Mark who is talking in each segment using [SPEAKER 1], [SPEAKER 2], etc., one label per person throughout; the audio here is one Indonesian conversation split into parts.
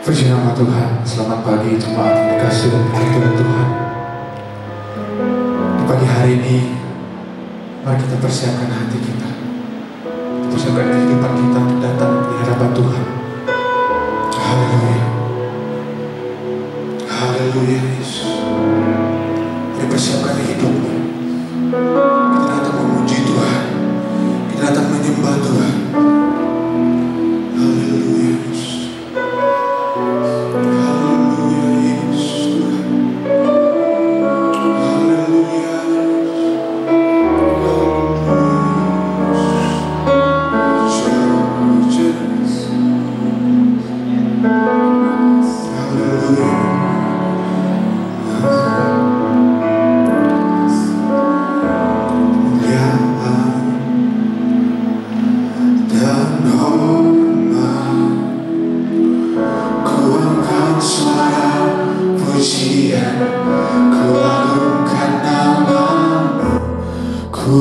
[SPEAKER 1] Puji nama Tuhan. Selamat pagi jemaat yang dikasihi dan diberkati Tuhan. Di pagi hari ini, mari kita persiapkan hati kita, persiapkan kehidupan kita untuk datang di hadapan Tuhan. Haleluya, haleluya Yesus. Mari persiapkan hidupmu. Kita datang memuji Tuhan, kita datang menyembah Tuhan. Haleluya Yesus.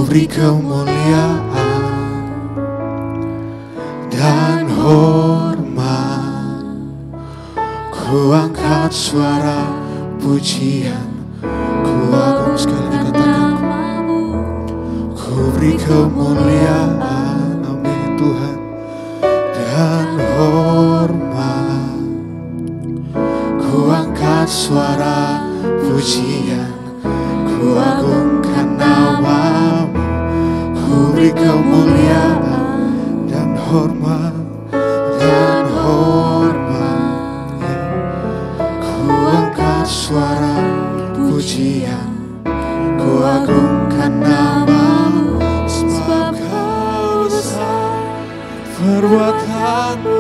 [SPEAKER 1] Beri kemuliaan dan hormat, ku angkat suara pujian, ku agung sekali dikatakan, ku beri kemuliaan, amin Tuhan, dan hormat, ku angkat suara pujian, ku agungkan namamu. Ku beri kemuliaan dan hormat, ya. Ku angkat suara pujian, ku agungkan namamu, sebab kau besar, perbuatanmu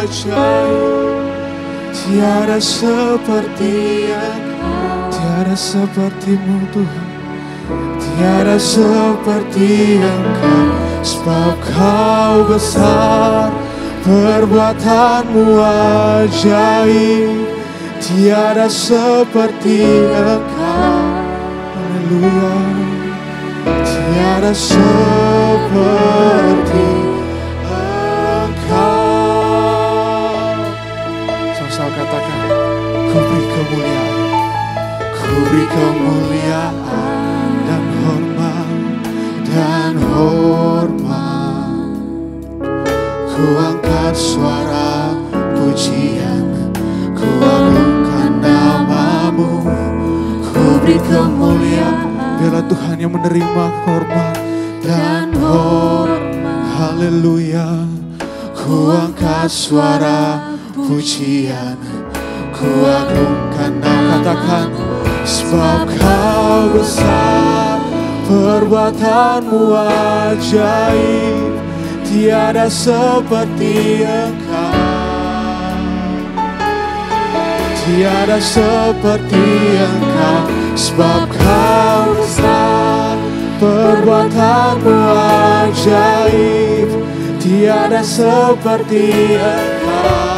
[SPEAKER 1] ajaib, tiada seperti Engkau, tiada sepertimu Tuhan. Tiada seperti Engkau, sebab kau besar, perbuatanmu ajaib, tiada seperti Engkau. Haleluya, tiada seperti Engkau. Sama-sama katakan, ku beri kemuliaan, ku beri kemuliaan dan hormat, ku angkat suara pujian, ku agungkan namamu, ku beri kemuliaan. Biarlah Tuhan yang menerima hormat dan hormat. Haleluya, ku angkat suara pujian, ku agungkan namamu. Katakan, sebab kau besar, perbuatanmu ajaib, tiada seperti Engkau, tiada seperti Engkau, sebab kau besar, perbuatanmu ajaib, tiada seperti Engkau,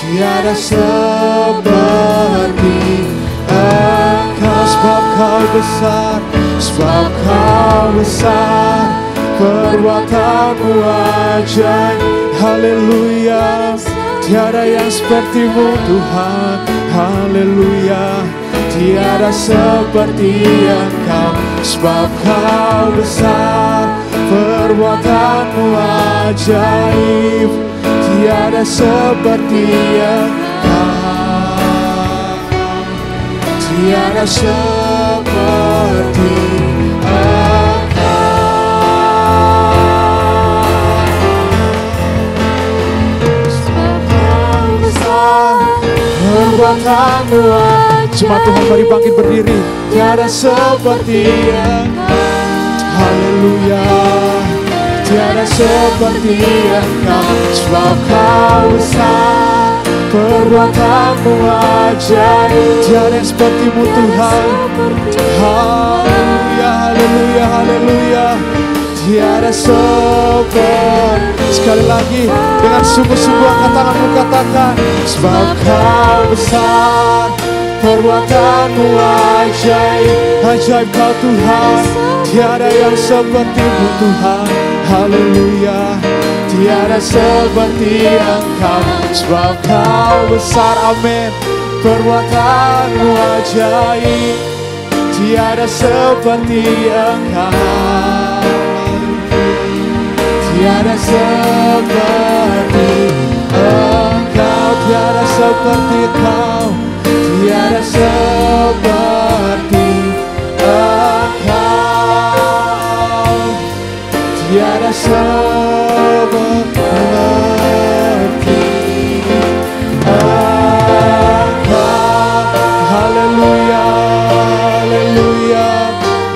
[SPEAKER 1] tiada seperti Engkau, sebab kau besar, sebab kau besar, perbuatanmu ajaib. Haleluya, tiada yang sepertimu Tuhan. Haleluya, tiada seperti Engkau, sebab kau besar, perbuatanmu ajaib, tiada seperti Engkau. Tiada seperti Engkau, sebab kau besar, perbuatanmu ajaib. Jemaat Tuhan, mari bangkit berdiri. Tiada seperti Engkau. Haleluya, tiada seperti Engkau, sebab kau besar, perbuatanmu ajaib, tiada sepertimu Tuhan. Haleluya, haleluya, haleluya, tiada seperti. Sekali lagi dengan sungguh-sungguh angkat tanganmu, katakan, sebab kau besar, perbuatanmu ajaib, ajaib kau Tuhan, tiada yang sepertimu Tuhan. Haleluya,
[SPEAKER 2] tiada seperti Engkau, sebab Kau besar, amin. Perbuatanmu ajaib, tiada seperti Engkau, tiada seperti Engkau, tiada seperti Engkau, tiada seperti Engkau, tiada seperti Haleluya, haleluya.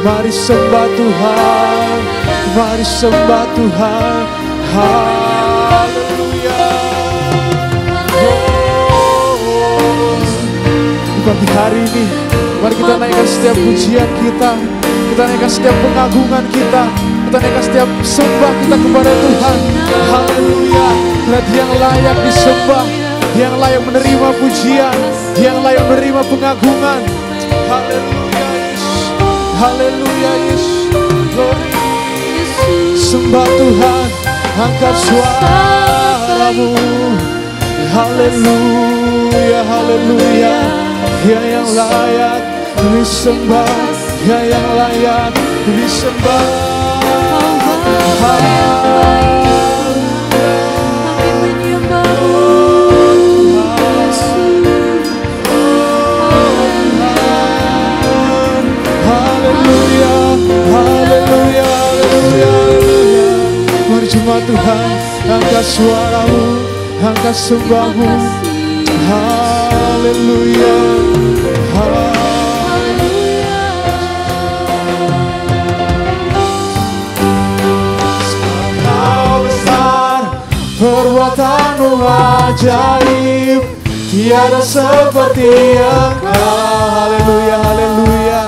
[SPEAKER 2] Mari sembah Tuhan, mari sembah Tuhan. Haleluya. Di pagi hari ini, mari kita naikkan setiap pujian kita, kita naikkan setiap pengagungan kita, kita naikkan setiap sembah kita kepada Tuhan. Haleluya. Karena Dia yang layak disembah, Dia yang layak menerima pujian, Dia yang layak menerima pengagungan. Haleluya Yesus, haleluya Yesus. Glory. Sembah Tuhan, angkat suaramu. Haleluya, haleluya. Dia yang layak disembah, Dia yang layak disembah. Haleluya, haleluya, haleluya. Mari jemaat Tuhan, angkat suaramu, angkat sembahmu. Haleluya, haleluya. Kau besar, perbuatanmu ajaib, tiada seperti Engkau. Haleluya, haleluya.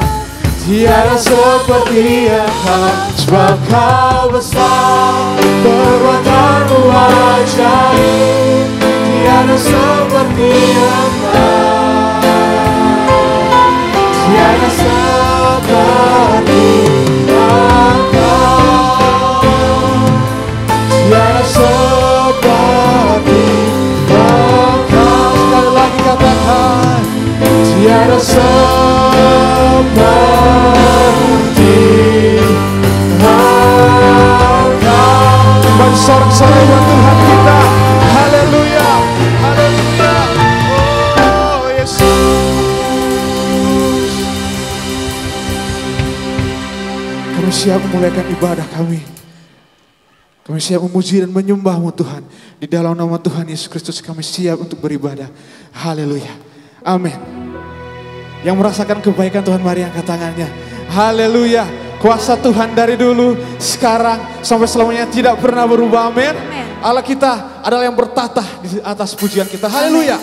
[SPEAKER 2] Tiada seperti Engkau, sebab Kau besar, perbuatanmu ajaib, tiada seperti Engkau, tiada seperti Engkau, tiada seperti Engkau. Sekali lagi katakan, tiada seperti Engkau. Sorak-sorai buat Tuhan kita. Haleluya, haleluya. Oh Yesus, kami siap memulaikan ibadah kami. Kami siap memuji dan menyembah-Mu Tuhan. Di dalam nama Tuhan Yesus Kristus kami siap untuk beribadah. Haleluya, amin. Yang merasakan kebaikan Tuhan, mari angkat tangannya. Haleluya. Kuasa Tuhan dari dulu, sekarang, sampai selamanya tidak pernah berubah. Amin. Allah kita adalah yang bertata di atas pujian kita. Haleluya.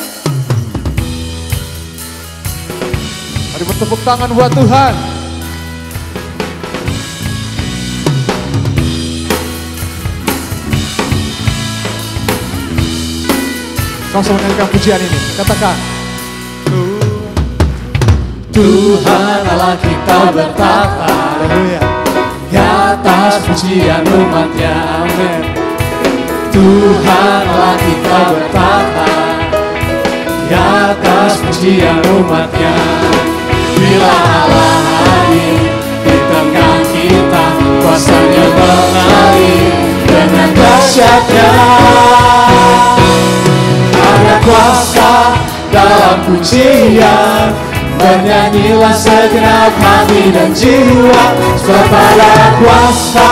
[SPEAKER 2] Mari bertepuk tangan buat Tuhan. Sama-sama nyanyikan pujian ini. Katakan,
[SPEAKER 3] Tuhan Allah kita bertata di atas pujian umat-Nya, amin. Tuhan Allah kita bertata di atas pujian umat-Nya. Bila Allah hadir di tengah kita, kuasa-Nya mengalir dengan dahsyat-Nya. Ada kuasa dalam pujian, bernyanyilah segenap hati dan jiwa, sebab ada kuasa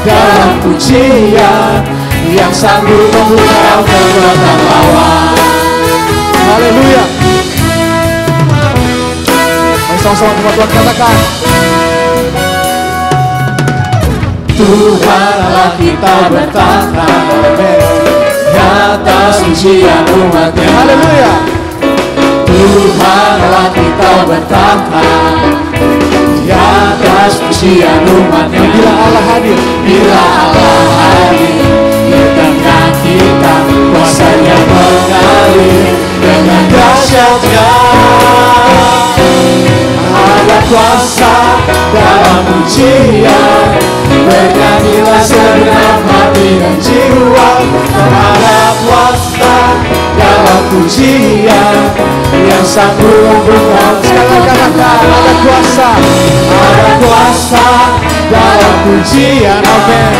[SPEAKER 3] dalam pujian yang sanggup membuka kekuatan lawan.
[SPEAKER 2] haleluya. Mari sama-sama teman-teman katakan,
[SPEAKER 3] Tuhan Allah kita bertata di atas pujian umat-Nya.
[SPEAKER 2] haleluya.
[SPEAKER 3] Tuhan Allah kita bertata di atas pujian umat-Nya.
[SPEAKER 2] Bila Allah hadir,
[SPEAKER 3] bila Allah hadir di tengah kita, kuasa-Nya mengalir dengan dahsyat-Nya. Ada kuasa dalam pujian, bernyanyilah segenap hati dan jiwa, pujian yang sanggup membuka.
[SPEAKER 2] Sekali katakan, ada kuasa
[SPEAKER 3] dalam pujian.
[SPEAKER 2] Amin.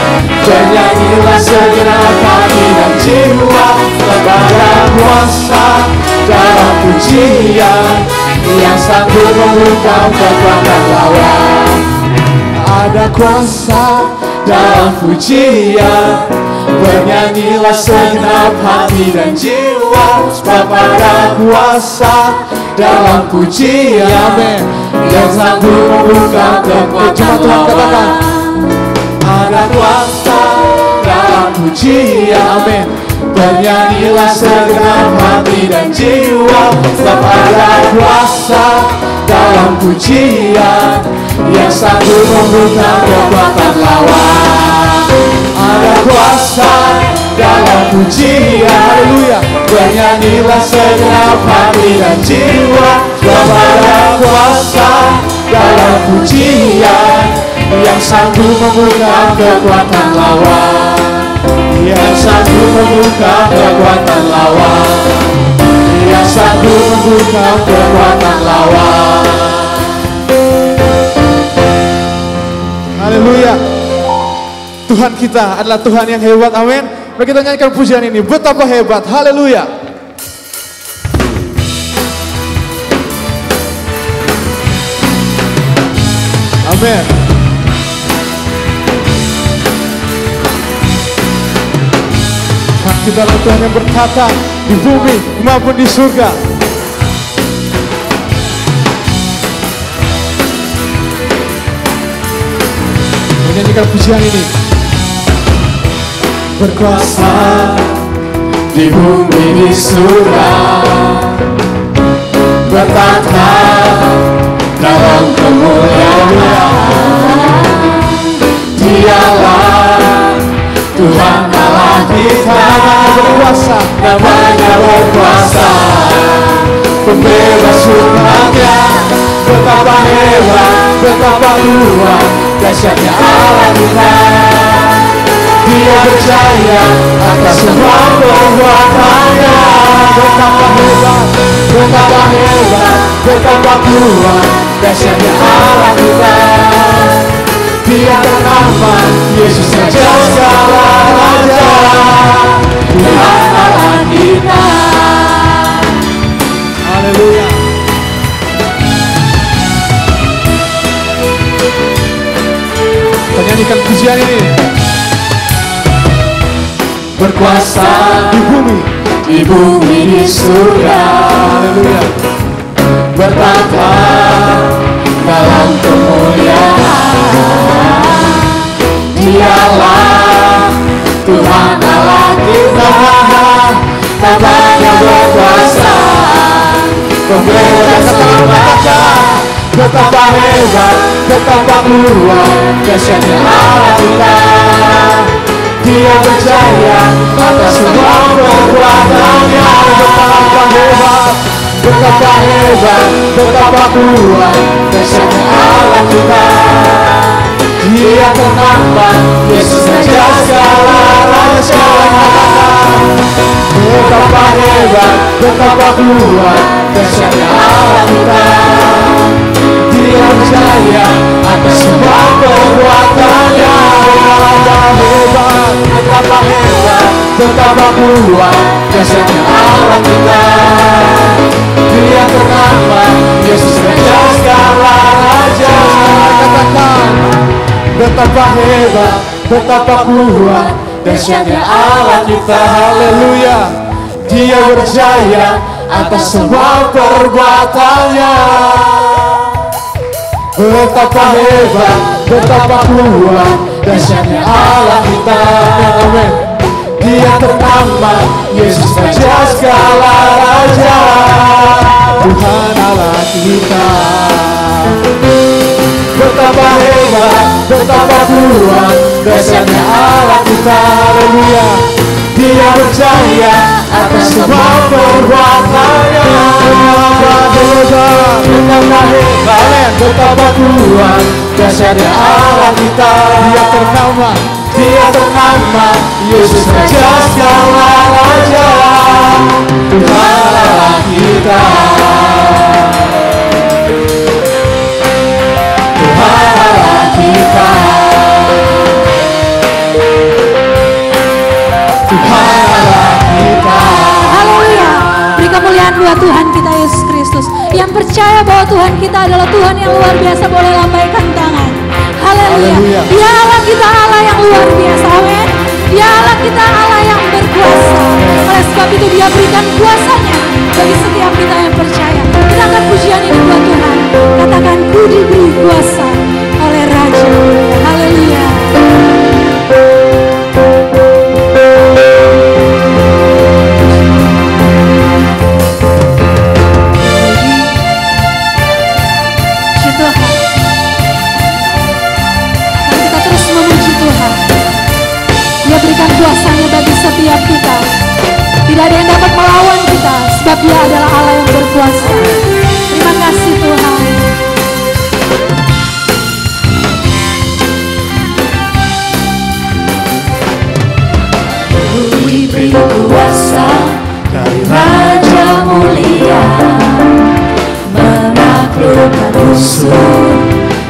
[SPEAKER 3] Bernyanyilah segenap hati dan jiwa kepada kuasa dalam pujian yang sanggup membungkam kekuatan lawan.
[SPEAKER 2] Ada kuasa
[SPEAKER 3] Dalam pujian bernyanyilah segenap hati dan jiwa kepada kuasa dalam pujian.
[SPEAKER 2] Amin.
[SPEAKER 3] Yang sanggup membuka kekuatan
[SPEAKER 2] Tuhan katakan,
[SPEAKER 3] lawan. Ada kuasa dalam pujian.
[SPEAKER 2] Amin.
[SPEAKER 3] Bernyanyilah segenap hati dan jiwa kepada kuasa dalam pujian yang sanggup membuka kekuatan lawan. Ada kuasa dalam pujian.
[SPEAKER 2] Haleluya.
[SPEAKER 3] Bernyanyilah segenap hati dan jiwa kepada kuasa dalam pujian yang sanggup membuka kekuatan lawan. Yang sanggup membuka kekuatan lawan. Yang sanggup membuka kekuatan lawan.
[SPEAKER 2] Haleluya. Tuhan kita adalah Tuhan yang hebat. Amin. Mari kita nyanyikan pujian ini. Betapa hebat. Haleluya. Amin. Tuhan kita adalah Tuhan yang bertata di bumi maupun di surga. Menyanyikan pujian ini.
[SPEAKER 3] Berkuasa di bumi di surga, bertata dalam kemuliaan. Dialah Tuhan Allah kita,
[SPEAKER 2] Berkuasa.
[SPEAKER 3] namanya berkuasa, pembebas umatnya. Betapa hebat, betapa luar dahsyatnya Allah kita. Dia berjaya atas semua perbuatannya. Betapa hebat, betapa hebat, betapa kuat dahsyatnya Allah kita. Dia bernama Yesus Raja segala raja, Tuhan Allah kita.
[SPEAKER 2] Haleluya. Menyanyikan pujian ini.
[SPEAKER 3] Berkuasa
[SPEAKER 2] Di bumi.
[SPEAKER 3] di bumi di surga,
[SPEAKER 2] Haleluya.
[SPEAKER 3] bertata dalam kemuliaan. Dialah Tuhan Allah kita, namanya berkuasa, pembebas umatnya. Betapa hebat, betapa kuat dahsyatnya Allah kita. Dia berjaya atas semua perbuatannya. Betapa hebat, betapa hebat, betapa kuat dahsyatnya Allah kita. Dia bernama Yesus Raja segala raja. Betapa hebat, betapa kuat dahsyatnya Allah kita. Dia berjaya atas semua perbuatannya. Betapa hebat, betapa kuat dahsyatnya Allah kita. Dia bernama Yesus Raja segala raja.
[SPEAKER 2] Katakan.
[SPEAKER 3] Betapa hebat, betapa kuat dahsyatnya Allah kita.
[SPEAKER 2] Haleluya.
[SPEAKER 3] Dia berjaya atas semua perbuatannya. Betapa hebat, betapa kuat dahsyatnya Allah kita.
[SPEAKER 2] Amin.
[SPEAKER 3] Dia bernama Yesus Raja segala raja, Tuhan Allah kita. Betapa hebat, betapa kuat dahsyatnya Allah kita. Haleluya. Dia berjaya atas semua perbuatannya. Betapa hebat, betapa kuat dahsyatnya Allah kita. Dia ternama Yesus Raja segala raja, Tuhan Allah
[SPEAKER 4] buat Tuhan kita Yesus Kristus. Yang percaya bahwa Tuhan kita adalah Tuhan yang luar biasa boleh lambaikan tangan. Haleluya. Dia Allah kita Allah yang luar biasa. Amin. Dia Allah kita Allah yang berkuasa. Oleh sebab itu dia berikan kuasanya bagi setiap kita yang percaya. Kita akan pujian ini buat Tuhan. Katakan ku diberi kuasa oleh Raja. Haleluya. Dia berikan kuasanya bagi setiap kita. Tidak ada yang dapat melawan kita, sebab Dia adalah Allah yang berkuasa. Terima kasih Tuhan.
[SPEAKER 3] Diberi kuasa dari Raja mulia, menaklukkan musuh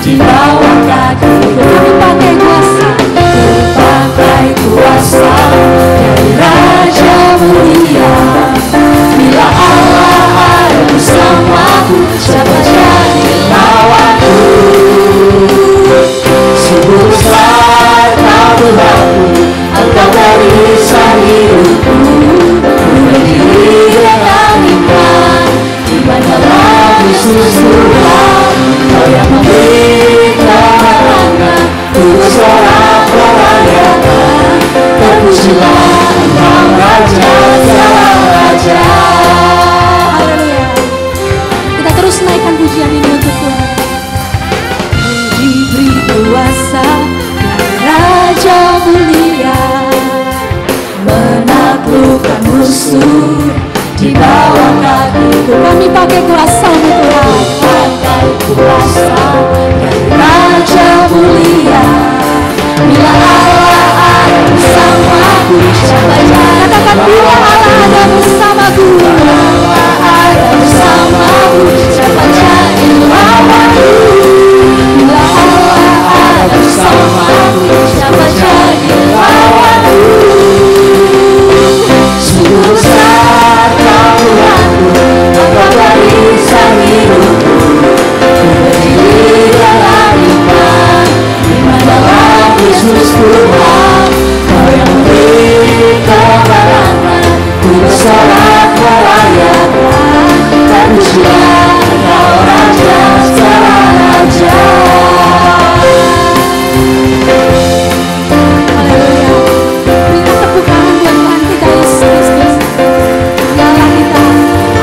[SPEAKER 3] di bawah kaki.
[SPEAKER 4] Kami pakai kuasa.
[SPEAKER 3] Pakai kuasa dari Raja mulia. Bila Allah ada bersamaku, siapa jadi lawanku? Sungguh besar kau Tuhanku, Engkau merisau hidupku. Ku berdiri dengan iman dalam Yesus Tuhan. Kau yang memberi kemenangan, ku bersorak merayakan. Terpujilah Engkau Raja segala raja.
[SPEAKER 4] Haleluya. Kita terus naikkan pujian ini untuk Tuhan.
[SPEAKER 3] Diberi kuasa dari Raja mulia, menaklukkan musuh di bawah kakiku.
[SPEAKER 4] Kami pakai kuasa untuk Tuhan.
[SPEAKER 3] Pakai kuasa dari Raja mulia. Bila Allah ada bersamaku, siapa yang
[SPEAKER 4] Katakan bila Allah ada bersamaku.
[SPEAKER 3] Allah ada bersamaku, siapa jadi lawanku? Bila Allah ada bersamaku, siapa jadi lawanku? Sungguh besar kau Tuhanku, Engkau merisau hidupku. Ku berdiri dalam iman dalam Yesus Tuhan. Kau yang memberi kemenangan, ku bersorak merayakan. Terpujilah Engkau Raja segala raja.
[SPEAKER 4] Haleluya. Berikan tepuk tangan buat Tuhan kita Yesus Kristus. Dia Allah kita,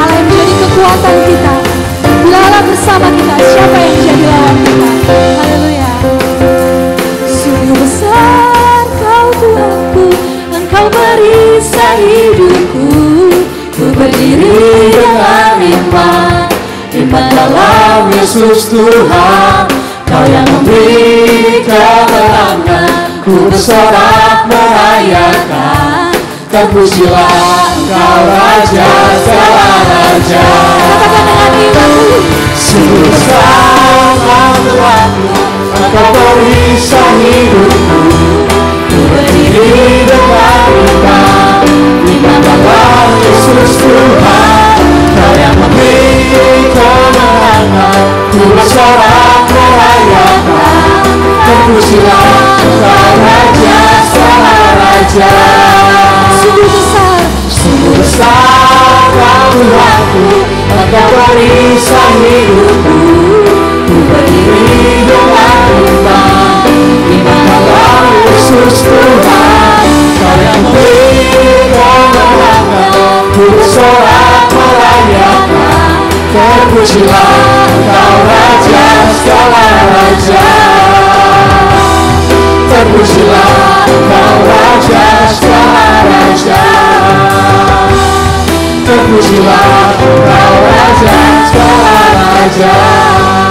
[SPEAKER 4] Allah yang menjadi kekuatan kita. Bila Allah bersama kita, siapa yang menjadi lawan kita? Haleluya. Sungguh besar kau Tuhanku, Engkau merisau hidupku.
[SPEAKER 3] Ku berdiri dengan iman dalam Yesus Tuhan. Kau yang memberi kemenangan, ku bersorak merayakan. Terpujilah Engkau Raja segala raja.
[SPEAKER 4] Katakan dengan imanmu.
[SPEAKER 3] Sungguh besar kau Tuhanku, Engkau merisau hidupku. Ku berdiri dengan iman dalam Yesus Tuhan. Kau yang memberi kemenangan, ku bersorak merayakan. Terpujilah Engkau Raja segala raja. Sungguh besar kau Tuhanku, Engkau merisau hidupku. Ku berdiri dengan iman dalam Yesus Tuhan. Kau yang memberi kemenangan, ku bersorak merayakan. Terpujilah Engkau Raja segala raja. Terpujilah Engkau Raja segala raja. Terpujilah Engkau Raja segala raja.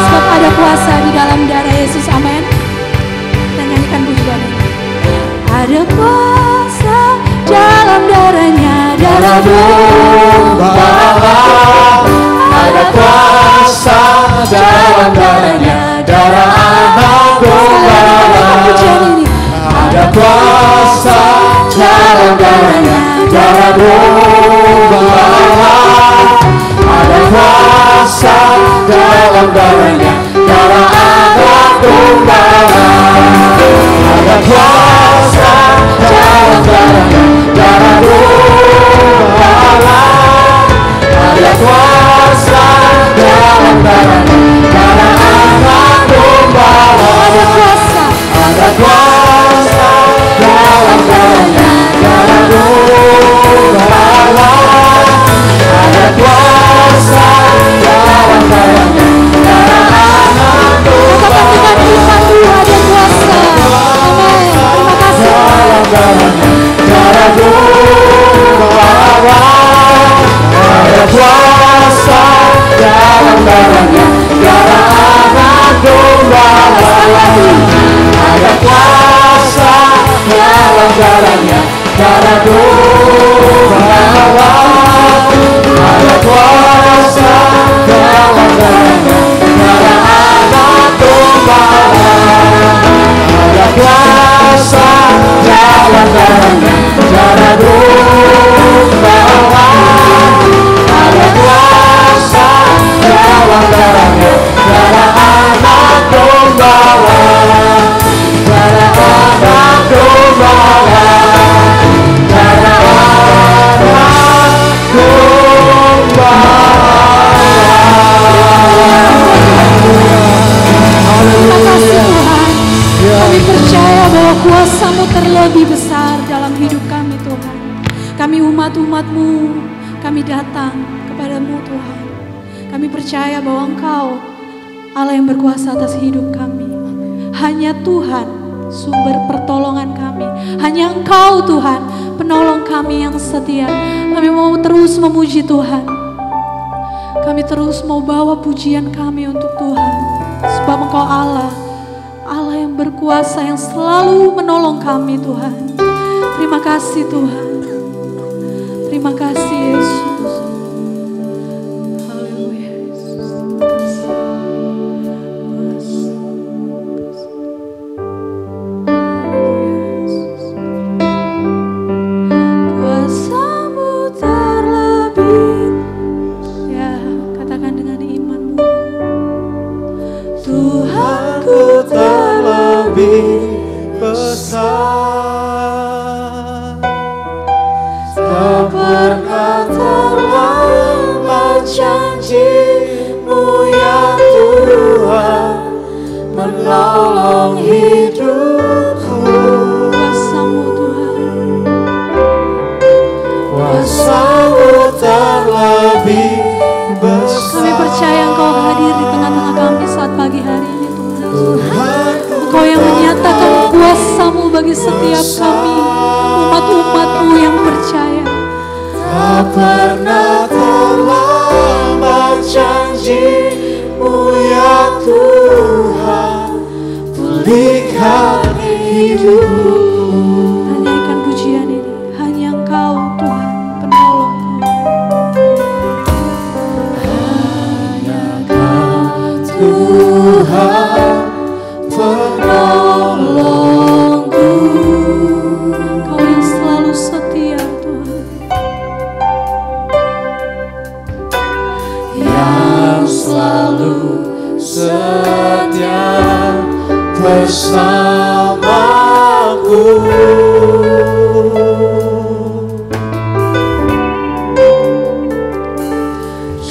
[SPEAKER 4] Sebab ada kuasa di dalam darah Yesus. Amin. Kita nyanyikan pujian ini. Ada kuasa dalam darahnya, darah
[SPEAKER 3] domba. Ada kuasa dalam darahnya, darah anak domba. Ada kuasa dalam darahnya, darah domba. dalam darahnya, darah anak domba. Ada kuasa dalam darahnya, darah domba. Ada kuasa dalam darahnya, darah anak domba.
[SPEAKER 4] Ada kuasa
[SPEAKER 3] dalam darahnya, darah domba. Ada kuasa dalam darahnya, darah anak domba.
[SPEAKER 4] katakan dengan iman dulu, ada kuasa. Amin. Terima kasih.
[SPEAKER 3] Dalam darahnya, darah domba. Ada kuasa dalam darahnya, darah anak domba. Ada kuasa dalam darahnya, darah domba. Ada kuasa dalam darahnya, darah anak domba. Ada kuasa dalam darahnya, darah domba. Ada kuasa dalam darahnya, darah anak domba. Darah anak domba. Darah anak domba.
[SPEAKER 4] Terima kasih Tuhan. Kami percaya bahwa kuasa-Mu terlebih besar dalam hidup kami Tuhan. Kami umat-umat-Mu, kami datang kepadamu Tuhan. Kami percaya bahwa Engkau Allah yang berkuasa atas hidup kami. Hanya Tuhan sumber pertolongan kami. Hanya Engkau Tuhan penolong kami yang setia. Kami mau terus memuji Tuhan. Kami terus mau bawa pujian kami untuk Tuhan. Sebab Engkau Allah yang berkuasa yang selalu menolong kami Tuhan. Terima kasih Tuhan. Terima kasih Yesus. Haleluya Yesus. Kuasa-Mu terlebih. Ya, katakan dengan imanmu. Tuhanku
[SPEAKER 3] terlebih besar. Tak pernah terlambat janji-Mu ya Tuhan, menolong hidupku.
[SPEAKER 4] kuasa-Mu Tuhan.
[SPEAKER 3] Kuasa-Mu terlebih besar.
[SPEAKER 4] Kami percaya Engkau hadir di tengah-tengah kami saat pagi hari ini Tuhan. Engkau yang menyatakan kuasa-Mu bagi setiap kami, umat-umat-Mu yang percaya.
[SPEAKER 3] Tak pernah terlambat janji-Mu ya Tuhan, pulihkan hidupku.
[SPEAKER 4] Nyanyikan pujian ini, hanya Engkau Tuhan penolongku.
[SPEAKER 3] Hanya Kau Tuhan penolongku.
[SPEAKER 4] Engkau yang selalu setia Tuhan.
[SPEAKER 3] Yang selalu setia bersamaku.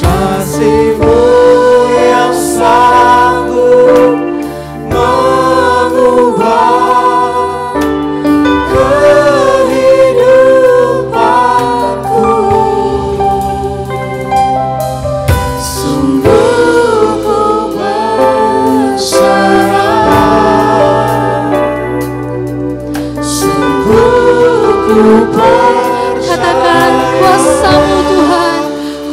[SPEAKER 3] Kasih-Mu yang sanggup mengubah kehidupanku. Sungguh Ku berserah, sungguh Ku
[SPEAKER 4] Katakan kuasa-Mu Tuhan,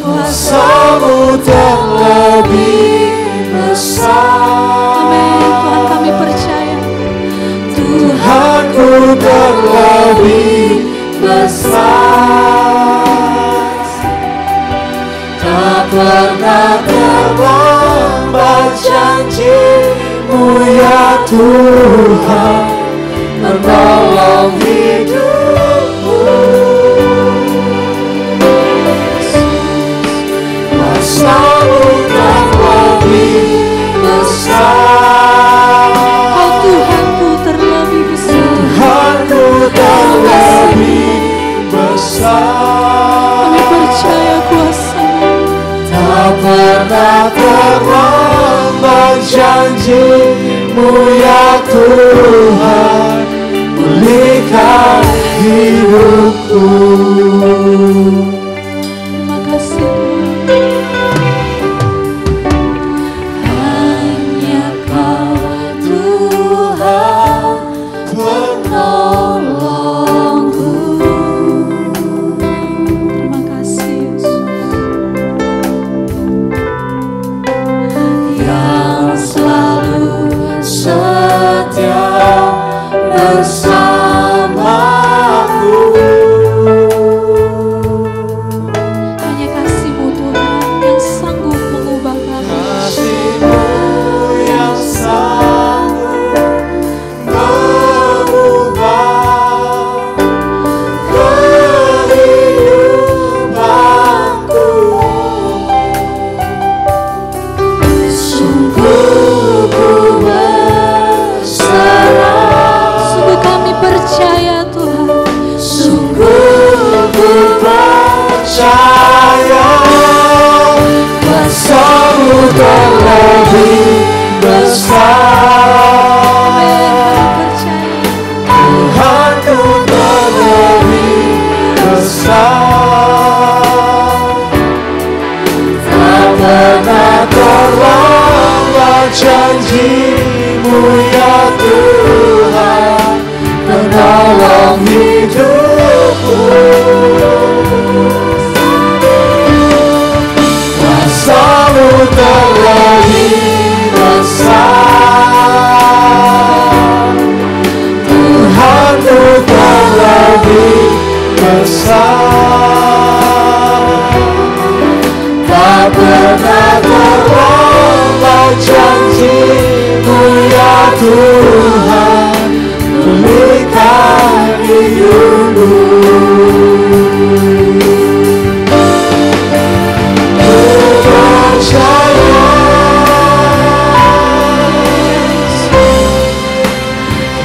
[SPEAKER 3] kuasa-Mu terlebih besar.
[SPEAKER 4] Amin Tuhan, kami percaya.
[SPEAKER 3] Tuhanku terlebih besar. Tak pernah terlambat janji-Mu ya Tuhan, menolong hidupku. Kuasa-Mu terlebih pernah terlambat janji-Mu ya Tuhan, pulihkan hidupku.
[SPEAKER 4] Terima kasih hanya Kau Tuhan penolongku. Terima kasih Yesus yang selalu setia bersamaku. Hanya kasih-Mu Tuhan yang sanggup mengubah kami.
[SPEAKER 3] Kasih-Mu yang sanggup mengubah kehidupanku. Sungguh ku berserah,
[SPEAKER 4] Sungguh kami percaya Tuhan,
[SPEAKER 3] sungguh ku percaya kuasa-Mu terlebih besar. Tuhanku terlebih besar, tak pernah terlambat janji-Mu ya Tuhan, menolong hidupku. Kuasa-Mu terlebih besar, Tuhanku terlebih besar, tak pernah terlambat janji-Mu ya Tuhan, pulihkan hidupku.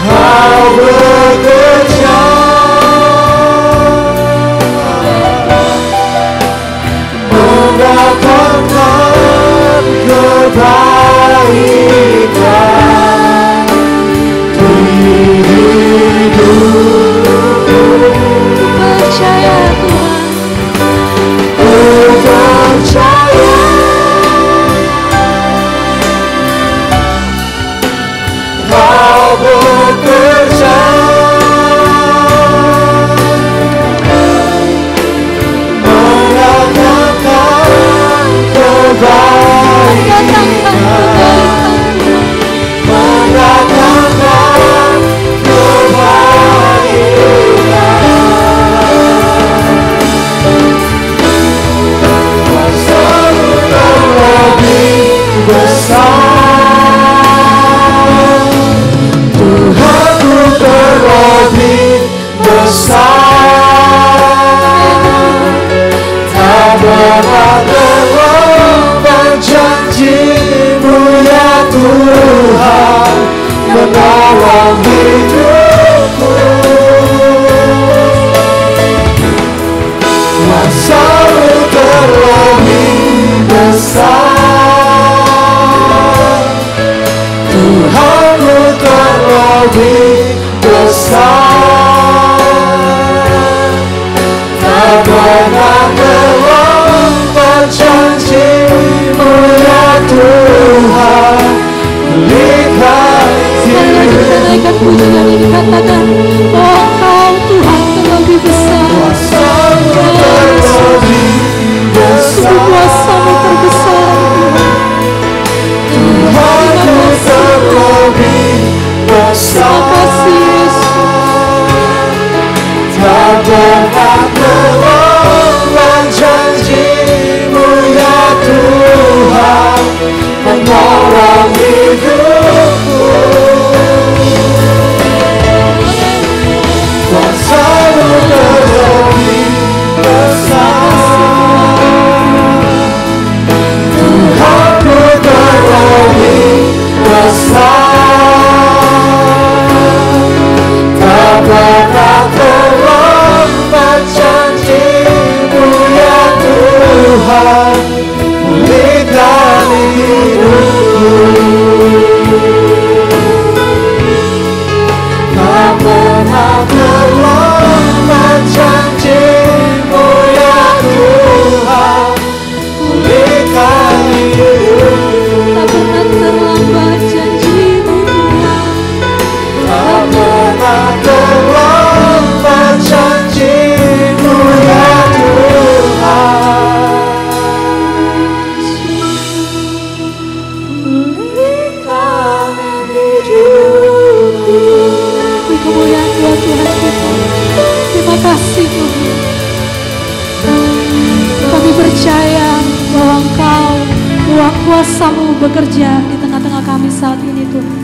[SPEAKER 3] Kau bekerja mendatangkan kebaikan
[SPEAKER 4] kuasa-Mu bekerja di tengah-tengah kami saat ini Tuhan.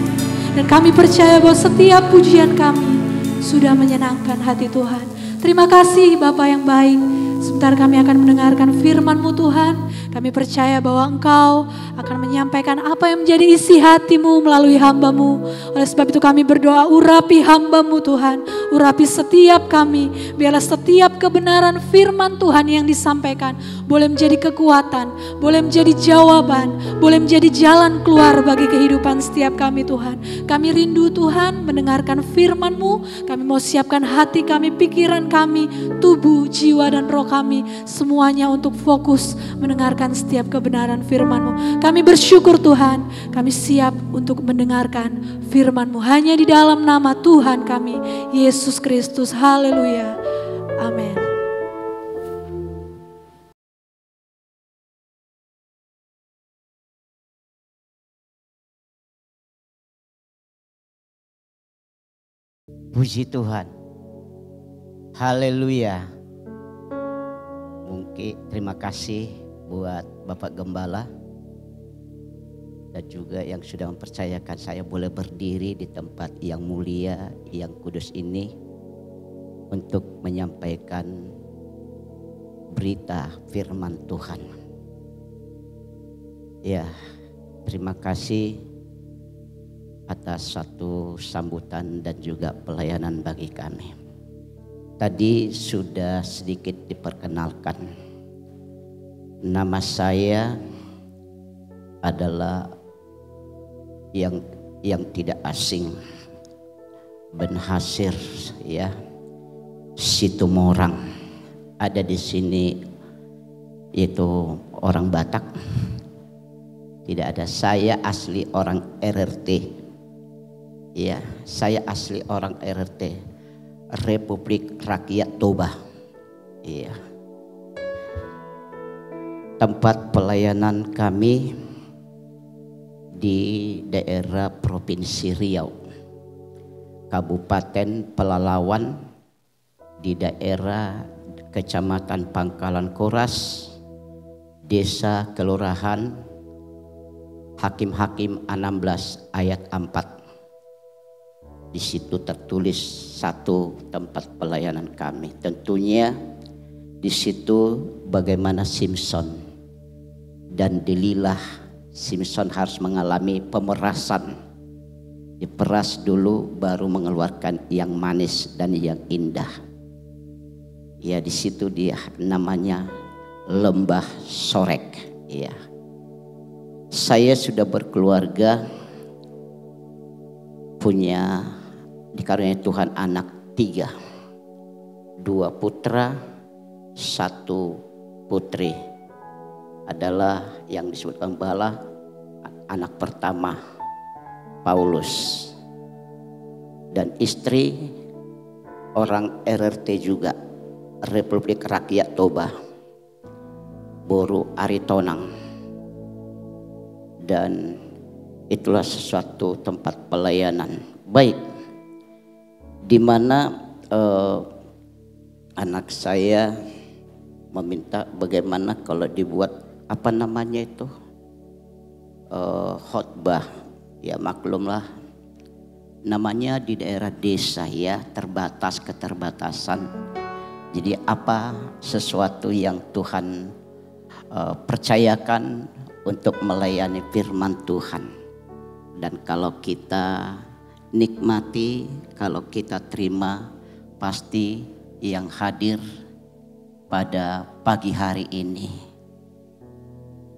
[SPEAKER 4] Dan kami percaya bahwa setiap pujian kami sudah menyenangkan hati Tuhan. Terima kasih Bapa yang baik. Sebentar kami akan mendengarkan firman-Mu Tuhan. Kami percaya bahwa Engkau akan menyampaikan apa yang menjadi isi hati-Mu melalui hamba-Mu. Oleh sebab itu kami berdoa, urapi hamba-Mu Tuhan. Urapi setiap kami. Biarlah setiap kebenaran firman Tuhan yang disampaikan boleh menjadi kekuatan, boleh menjadi jawaban, boleh menjadi jalan keluar bagi kehidupan setiap kami Tuhan. Kami rindu Tuhan mendengarkan firman-Mu. Kami mau siapkan hati kami, pikiran kami, tubuh, jiwa dan roh kami. Semuanya untuk fokus mendengarkan setiap kebenaran firman-Mu. Kami bersyukur Tuhan, kami siap untuk mendengarkan firman-Mu. Hanya di dalam nama Tuhan kami, Yesus Kristus. Haleluya. Amin.
[SPEAKER 3] Puji Tuhan. Haleluya. Mungkin terima kasih buat Bapak Gembala dan juga yang sudah mempercayakan saya boleh berdiri di tempat yang mulia, yang kudus ini untuk menyampaikan berita firman Tuhan. Ya, terima kasih atas satu sambutan dan juga pelayanan bagi kami. Tadi sudah sedikit diperkenalkan. Nama saya adalah yang tidak asing, Ben Hasir ya, Situmorang. Ada di sini itu orang Batak. Tidak ada, saya asli orang RRT. Ya, saya asli orang RRT, Republik Rakyat Toba. Iya. Tempat pelayanan kami di daerah Provinsi Riau, Kabupaten Pelalawan, di daerah Kecamatan Pangkalan Koras, Desa Kelurahan Hakim-Hakim 16 ayat 4. Di situ tertulis satu tempat pelayanan kami. Tentunya di situ bagaimana Simpson dan Delilah. Simpson harus mengalami pemerasan. Diperas dulu baru mengeluarkan yang manis dan yang indah. Ya, di situ dia namanya Lembah Sorek. Ya. Saya sudah berkeluarga, punya dikaruniai Tuhan anak 3, 2 putra, 1 putri. Adalah yang disebut Gembala anak pertama Paulus, dan istri orang RRT juga, Republik Rakyat Toba, Boru Aritonang. Dan itulah sesuatu tempat pelayanan baik, di mana anak saya meminta bagaimana kalau dibuat apa namanya itu khotbah. Ya maklumlah, namanya di daerah desa ya, terbatas, keterbatasan. Jadi apa sesuatu yang Tuhan percayakan untuk melayani firman Tuhan. Dan kalau kita nikmati, kalau kita terima, pasti yang hadir pada pagi hari ini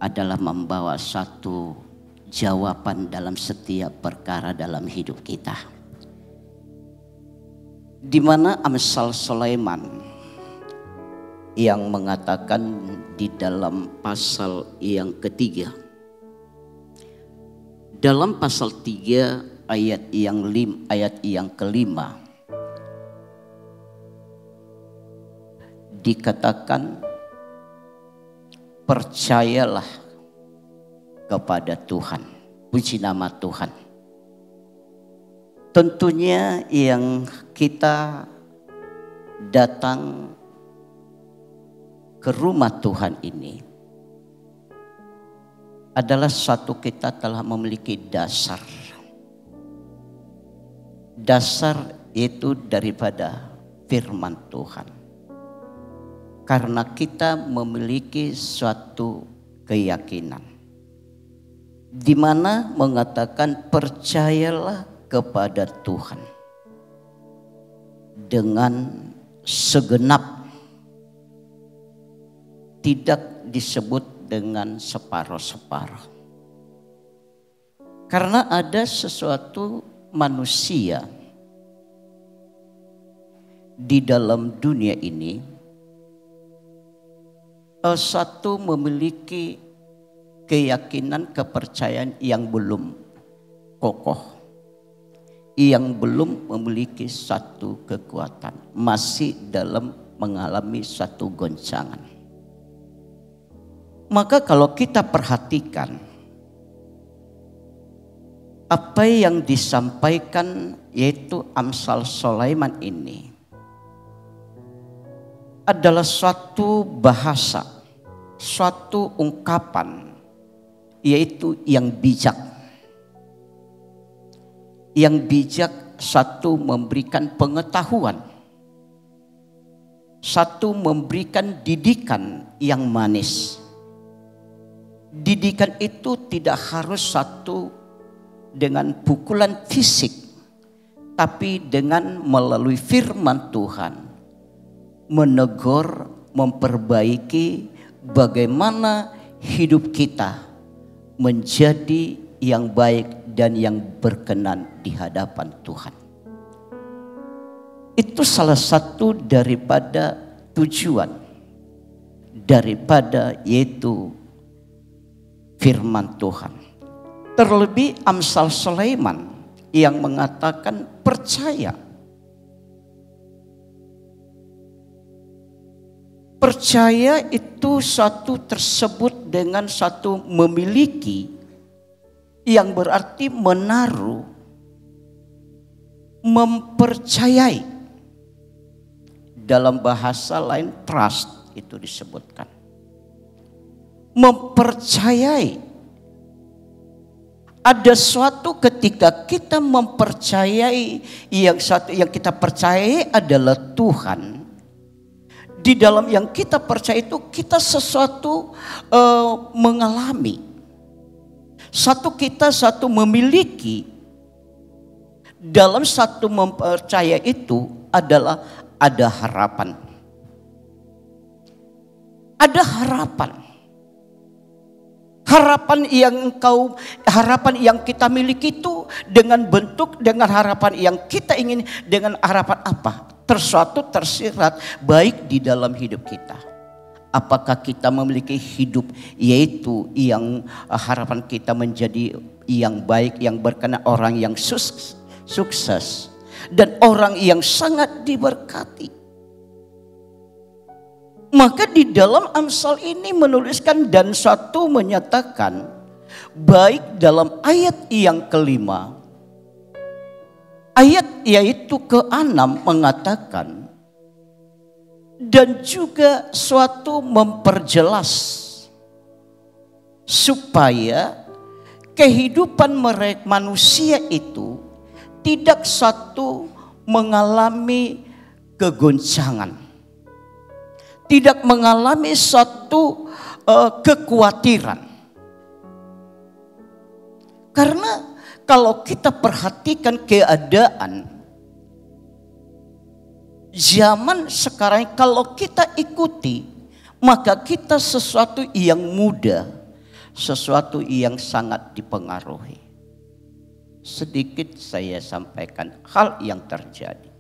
[SPEAKER 3] adalah membawa satu jawaban dalam setiap perkara dalam hidup kita. Di mana Amsal Sulaiman yang mengatakan di dalam pasal yang ketiga, dalam pasal 3 ayat yang kelima, dikatakan percayalah kepada Tuhan. Puji nama Tuhan. Tentunya yang kita datang ke rumah Tuhan ini adalah suatu kita telah memiliki dasar. Dasar itu daripada firman Tuhan. Karena kita memiliki suatu keyakinan. Di mana mengatakan percayalah kepada Tuhan. Dengan segenap. Tidak disebut dengan separuh-separuh. Karena ada sesuatu manusia di dalam dunia ini, satu memiliki keyakinan, kepercayaan yang belum kokoh, yang belum memiliki satu kekuatan, masih dalam mengalami satu goncangan. Maka kalau kita perhatikan apa yang disampaikan yaitu Amsal Sulaiman ini adalah suatu bahasa, suatu ungkapan yaitu yang bijak. Yang bijak satu memberikan pengetahuan, satu memberikan didikan yang manis. Didikan itu tidak harus satu dengan pukulan fisik, tapi dengan melalui firman Tuhan menegur, memperbaiki bagaimana hidup kita menjadi yang baik dan yang berkenan di hadapan Tuhan. Itu salah satu daripada tujuan daripada yaitu firman Tuhan. Terlebih Amsal Sulaiman yang mengatakan percaya. Percaya itu satu tersebut dengan satu memiliki, yang berarti menaruh, mempercayai. Dalam bahasa lain trust itu disebutkan. Mempercayai. Ada suatu ketika kita mempercayai yang kita percayai adalah Tuhan. Di dalam yang kita percaya itu kita sesuatu mengalami. Satu memiliki. Dalam satu mempercaya itu adalah ada harapan. Ada harapan. Harapan yang kita miliki itu dengan bentuk, dengan harapan yang kita ingin, dengan harapan apa? Tersirat baik di dalam hidup kita. Apakah kita memiliki hidup yaitu yang harapan kita menjadi yang baik, yang berkenan, orang yang sukses dan orang yang sangat diberkati. Maka di dalam Amsal ini menuliskan dan satu menyatakan baik dalam ayat yang kelima. Ayat yaitu ke-6 mengatakan dan juga suatu memperjelas supaya kehidupan mereka manusia itu tidak satu mengalami kegoncangan. Tidak mengalami suatu kekhawatiran. Karena kalau kita perhatikan keadaan zaman sekarang, kalau kita ikuti, maka kita sesuatu yang mudah, sesuatu yang sangat dipengaruhi. Sedikit saya sampaikan hal yang terjadi.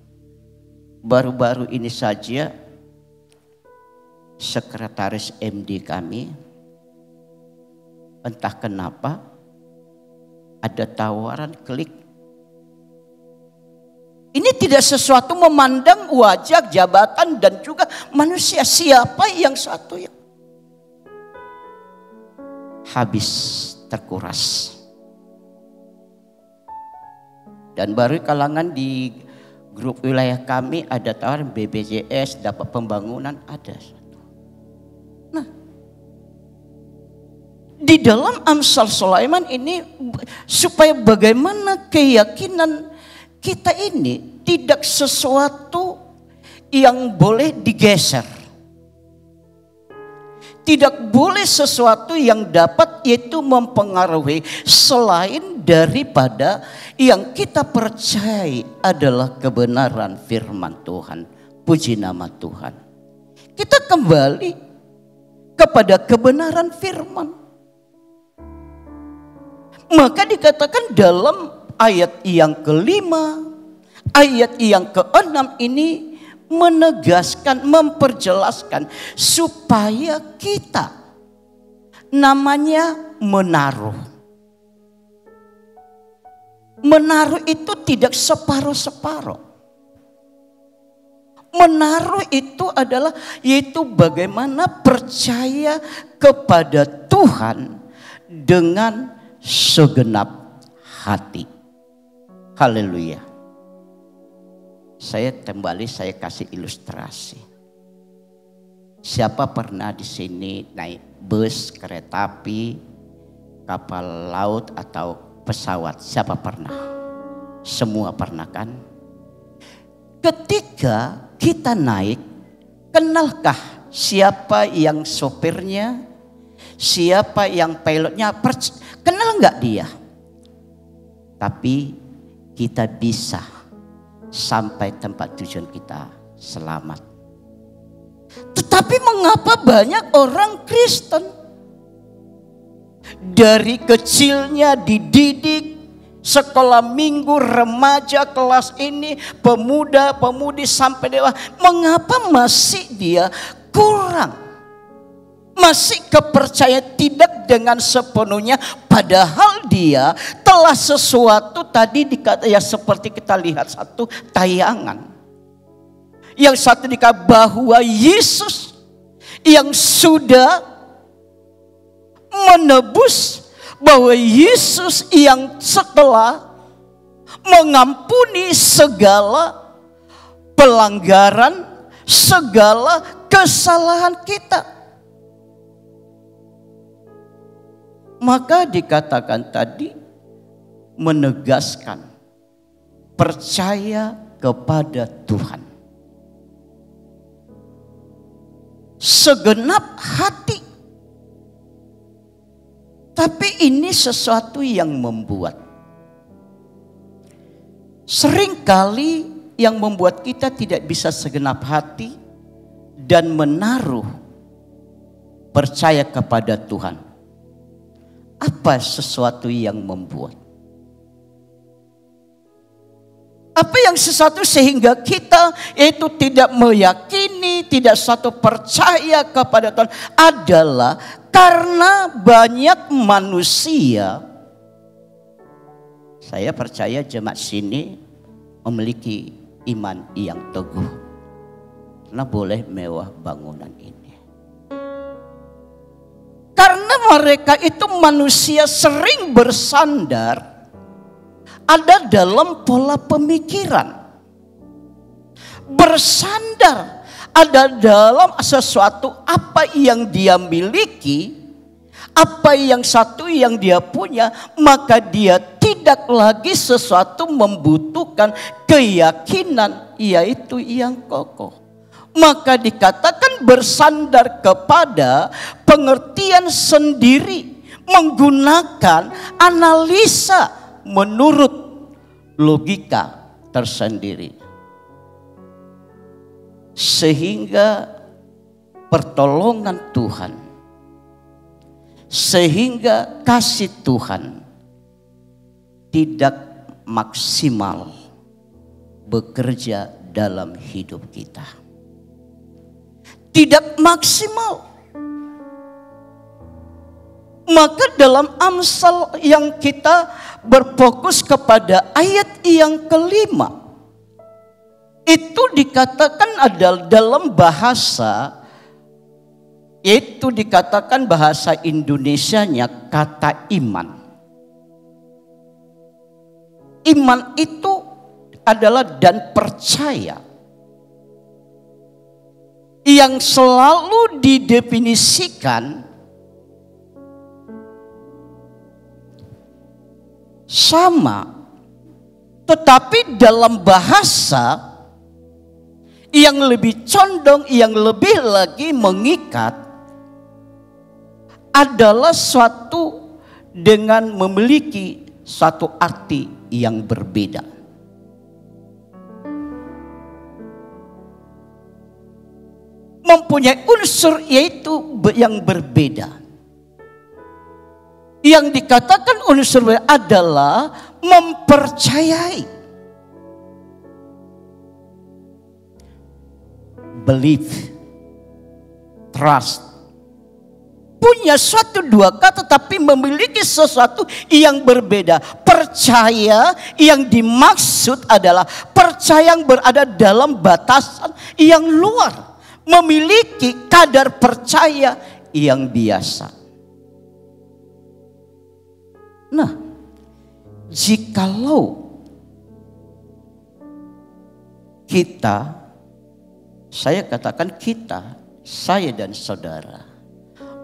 [SPEAKER 3] Baru-baru ini saja sekretaris MD kami entah kenapa ada tawaran klik. Ini tidak sesuatu memandang wajah, jabatan dan juga manusia. Siapa yang satu yang habis terkuras. Dan baru kalangan di grup wilayah kami ada tawaran BPJS, dapat pembangunan, ada.
[SPEAKER 5] Di dalam Amsal Sulaiman ini supaya bagaimana keyakinan kita ini tidak sesuatu yang boleh digeser. Tidak boleh sesuatu yang dapat yaitu mempengaruhi selain daripada yang kita percayai adalah kebenaran firman Tuhan. Puji nama Tuhan. Kita kembali kepada kebenaran firman. Maka dikatakan dalam ayat yang kelima, ayat yang keenam ini menegaskan, memperjelaskan supaya kita namanya menaruh. Menaruh itu tidak separuh-separuh. Menaruh itu adalah yaitu bagaimana percaya kepada Tuhan dengan segenap hati. Haleluya. Saya kasih ilustrasi. Siapa pernah di sini naik bus, kereta api, kapal laut atau pesawat? Siapa pernah? Semua pernah kan? Ketika kita naik, kenalkah siapa yang sopirnya? Siapa yang pilotnya? Kenal nggak dia? Tapi kita bisa sampai tempat tujuan kita selamat. Tetapi mengapa banyak orang Kristen dari kecilnya dididik, sekolah minggu, remaja, kelas ini, pemuda, pemudi sampai dewasa, mengapa masih dia kurang? Masih kepercayaan tidak dengan sepenuhnya, padahal dia telah sesuatu tadi dikata ya seperti kita lihat satu tayangan. Yang satu dikata bahwa Yesus yang sudah menebus, bahwa Yesus yang setelah mengampuni segala pelanggaran, segala kesalahan kita. Maka dikatakan tadi menegaskan percaya kepada Tuhan. Segenap hati. Tapi ini sesuatu yang membuat. Seringkali yang membuat kita tidak bisa segenap hati dan menaruh percaya kepada Tuhan. Apa sesuatu yang membuat? Apa yang sesuatu sehingga kita itu tidak meyakini, tidak satu percaya kepada Tuhan adalah karena banyak manusia. Saya percaya jemaat sini memiliki iman yang teguh. Karena boleh mewah bangunan ini. Karena mereka itu manusia sering bersandar ada dalam pola pemikiran. Bersandar ada dalam sesuatu apa yang dia miliki, apa yang satu yang dia punya, maka dia tidak lagi sesuatu membutuhkan keyakinan yaitu yang kokoh. Maka dikatakan bersandar kepada pengertian sendiri, menggunakan analisa menurut logika tersendiri. Sehingga pertolongan Tuhan, sehingga kasih Tuhan tidak maksimal bekerja dalam hidup kita. Tidak maksimal. Maka dalam Amsal yang kita berfokus kepada ayat yang kelima, itu dikatakan adalah dalam bahasa, itu dikatakan bahasa Indonesianya kata iman. Iman itu adalah dan percaya yang selalu didefinisikan sama, tetapi dalam bahasa yang lebih condong, yang lebih lagi mengikat adalah suatu dengan memiliki suatu arti yang berbeda. Mempunyai unsur yaitu yang berbeda. Yang dikatakan unsur adalah mempercayai. Believe, trust. Punya suatu dua kata tapi memiliki sesuatu yang berbeda. Percaya yang dimaksud adalah percaya yang berada dalam batasan yang luar. Memiliki kadar percaya yang biasa. Nah, jikalau kita, saya katakan kita, saya dan saudara,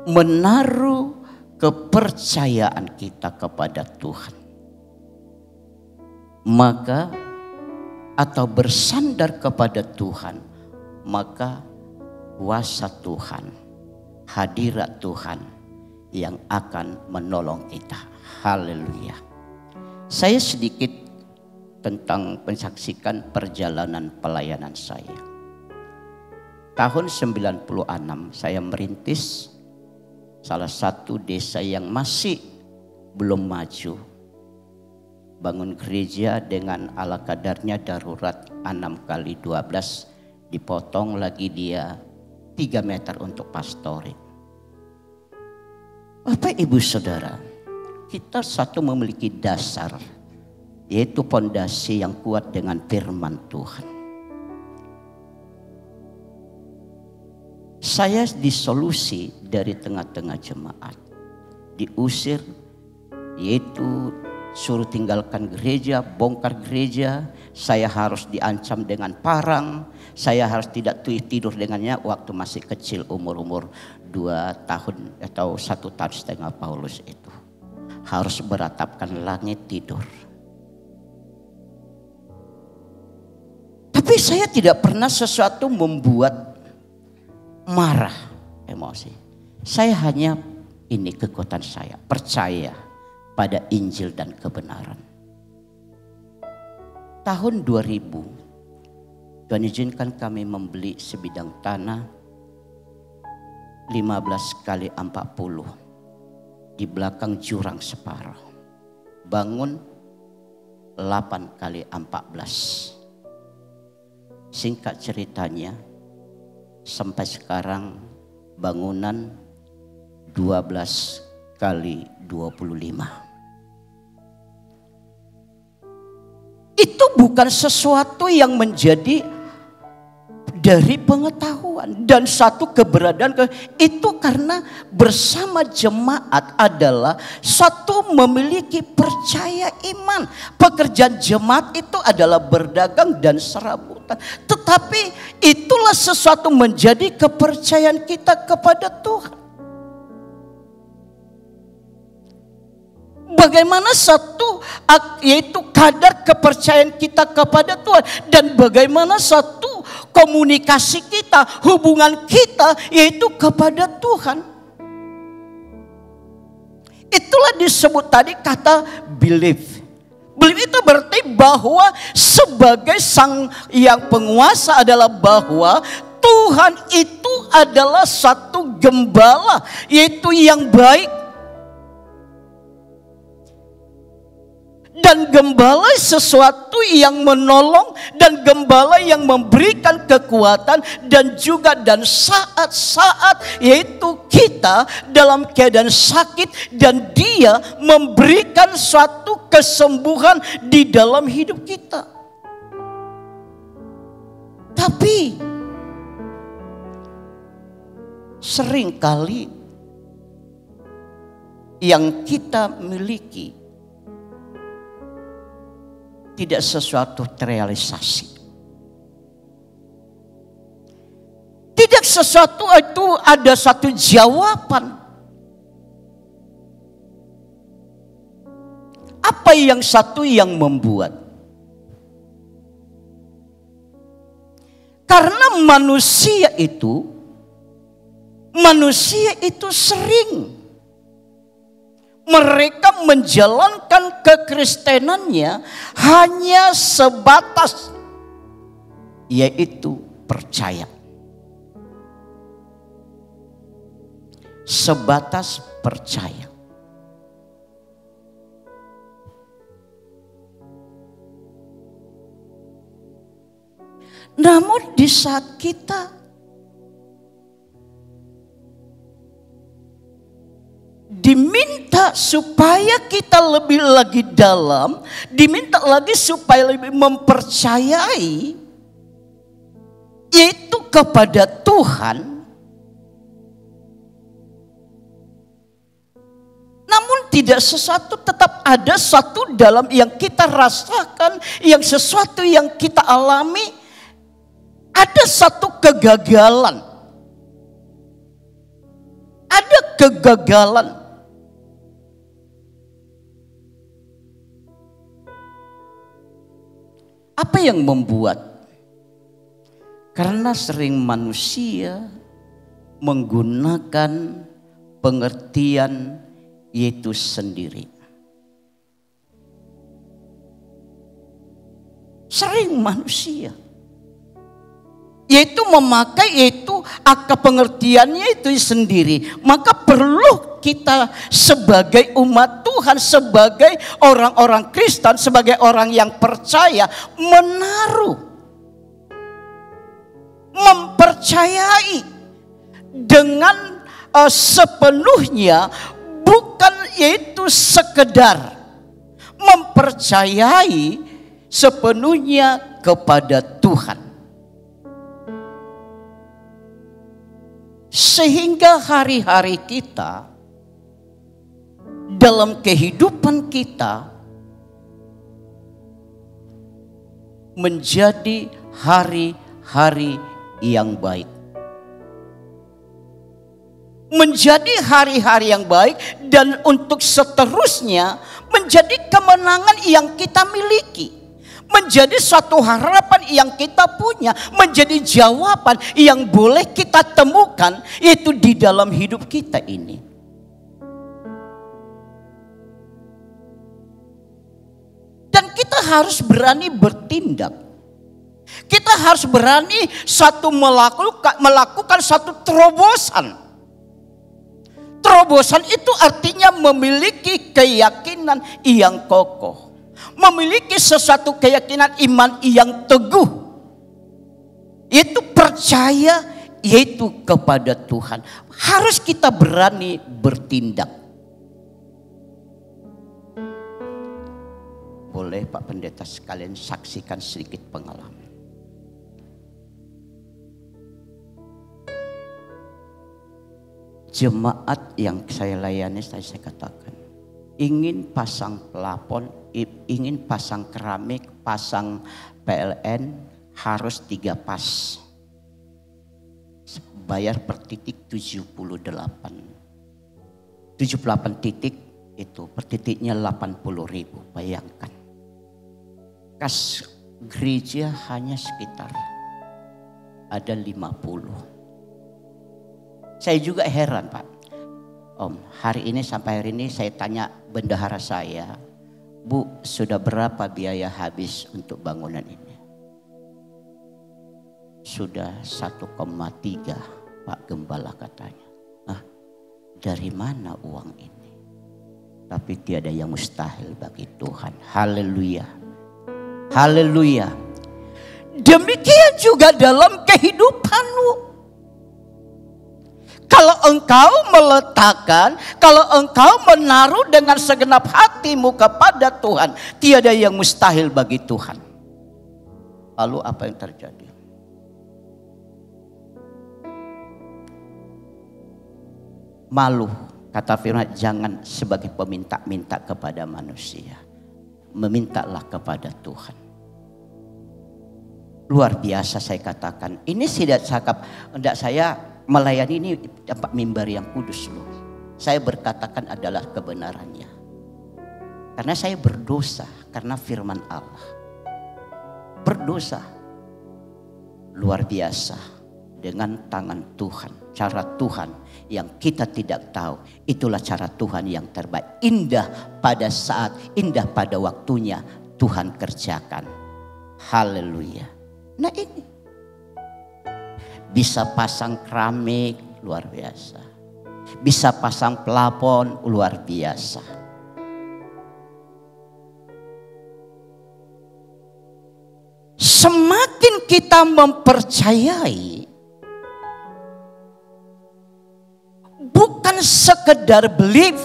[SPEAKER 5] menaruh kepercayaan kita kepada Tuhan, maka atau bersandar kepada Tuhan, maka kuasa Tuhan, hadirat Tuhan yang akan menolong kita. Haleluya. Saya sedikit tentang mensaksikan perjalanan pelayanan saya. Tahun 96 saya merintis salah satu desa yang masih belum maju. Bangun gereja dengan ala kadarnya darurat 6x12. Dipotong lagi dia 3 meter untuk pastorik. Bapak Ibu Saudara, kita satu memiliki dasar, yaitu fondasi yang kuat dengan firman Tuhan. Saya disolusi dari tengah-tengah jemaat, diusir, yaitu suruh tinggalkan gereja, bongkar gereja. Saya harus diancam dengan parang, saya harus tidak tidur dengannya waktu masih kecil, umur 2 tahun atau 1,5 tahun Paulus itu. Harus beratapkan langit tidur. Tapi saya tidak pernah sesuatu membuat marah, emosi. Saya hanya ini kekuatan saya, percaya pada Injil dan kebenaran. Tahun 2000, Tuhan izinkan kami membeli sebidang tanah 15x40 di belakang jurang separuh. Bangun 8x14. Singkat ceritanya, sampai sekarang bangunan 12x25. Itu bukan sesuatu yang menjadi dari pengetahuan dan satu keberadaan itu karena bersama jemaat adalah satu memiliki percaya iman. Pekerjaan jemaat itu adalah berdagang dan serabutan. Tetapi itulah sesuatu menjadi kepercayaan kita kepada Tuhan. Bagaimana satu yaitu kadar kepercayaan kita kepada Tuhan dan bagaimana satu komunikasi kita, hubungan kita yaitu kepada Tuhan. Itulah disebut tadi kata believe. Believe itu berarti bahwa sebagai sang yang penguasa adalah bahwa Tuhan itu adalah satu gembala yaitu yang baik. Dan gembala sesuatu yang menolong dan gembala yang memberikan kekuatan dan juga dan saat-saat yaitu kita dalam keadaan sakit dan dia memberikan suatu kesembuhan di dalam hidup kita. Tapi seringkali yang kita miliki tidak sesuatu terrealisasi. Tidak sesuatu itu ada satu jawaban. Apa yang satu yang membuat? Karena manusia itu sering mereka menjalankan kekristenannya hanya sebatas, yaitu percaya. Sebatas percaya. Namun di saat kita diminta supaya kita lebih lagi dalam, diminta lagi supaya lebih mempercayai, yaitu kepada Tuhan. Namun tidak sesuatu, tetap ada satu dalam yang kita rasakan, yang sesuatu yang kita alami. Ada satu kegagalan. Ada kegagalan. Apa yang membuat? Karena sering manusia menggunakan pengertian yaitu sendiri. Sering manusia yaitu memakai yaitu akar pengertiannya itu sendiri. Maka perlu kita sebagai umat Tuhan, sebagai orang-orang Kristen, sebagai orang yang percaya, menaruh, mempercayai dengan sepenuhnya, bukan yaitu sekedar mempercayai sepenuhnya kepada Tuhan. Sehingga hari-hari kita, dalam kehidupan kita, menjadi hari-hari yang baik. Menjadi hari-hari yang baik, dan untuk seterusnya menjadi kemenangan yang kita miliki. Menjadi suatu harapan yang kita punya, menjadi jawaban yang boleh kita temukan, yaitu di dalam hidup kita ini. Dan kita harus berani bertindak. Kita harus berani melakukan satu terobosan. Terobosan itu artinya memiliki keyakinan yang kokoh. Memiliki sesuatu keyakinan iman yang teguh. Itu percaya, yaitu kepada Tuhan. Harus kita berani bertindak. Boleh Pak Pendeta sekalian saksikan sedikit pengalaman. Jemaat yang saya layani, saya katakan, ingin pasang plafon, ingin pasang keramik, pasang PLN, harus 3 pas. Bayar per titik 78 titik, itu per titiknya 80.000. Bayangkan. Kas gereja hanya sekitar ada 50. Saya juga heran Pak. Om, hari ini sampai hari ini saya tanya bendahara saya, Bu, sudah berapa biaya habis untuk bangunan ini? Sudah 1,3 Pak Gembala katanya. Ah, dari mana uang ini? Tapi tiada yang mustahil bagi Tuhan. Haleluya. Haleluya. Demikian juga dalam kehidupanmu. Kalau engkau meletakkan, kalau engkau menaruh dengan segenap hatimu kepada Tuhan, tiada yang mustahil bagi Tuhan. Lalu apa yang terjadi? Malu, kata firman, jangan sebagai peminta-minta kepada manusia. Memintalah kepada Tuhan. Luar biasa saya katakan. Ini tidak saya melayani ini tempat mimbar yang kudus loh. Saya berkatakan adalah kebenarannya. Karena saya berdosa karena firman Allah. Berdosa luar biasa dengan tangan Tuhan, cara Tuhan yang kita tidak tahu. Itulah cara Tuhan yang terbaik. Indah pada saat, indah pada waktunya Tuhan kerjakan. Haleluya. Nah ini bisa pasang keramik luar biasa, bisa pasang plafon luar biasa. Semakin kita mempercayai, bukan sekedar belief,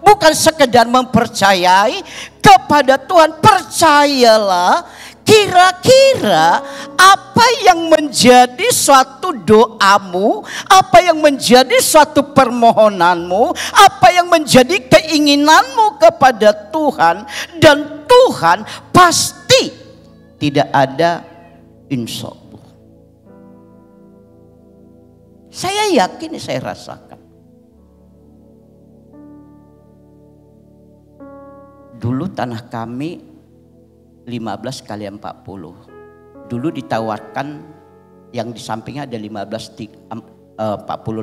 [SPEAKER 5] bukan sekedar mempercayai kepada Tuhan. Percayalah, kira-kira apa yang menjadi suatu doamu, apa yang menjadi suatu permohonanmu, apa yang menjadi keinginanmu kepada Tuhan, dan Tuhan pasti tidak ada insya Allah. Saya yakin, saya rasakan. Dulu tanah kami 15 kali 40. Dulu ditawarkan yang di sampingnya ada 40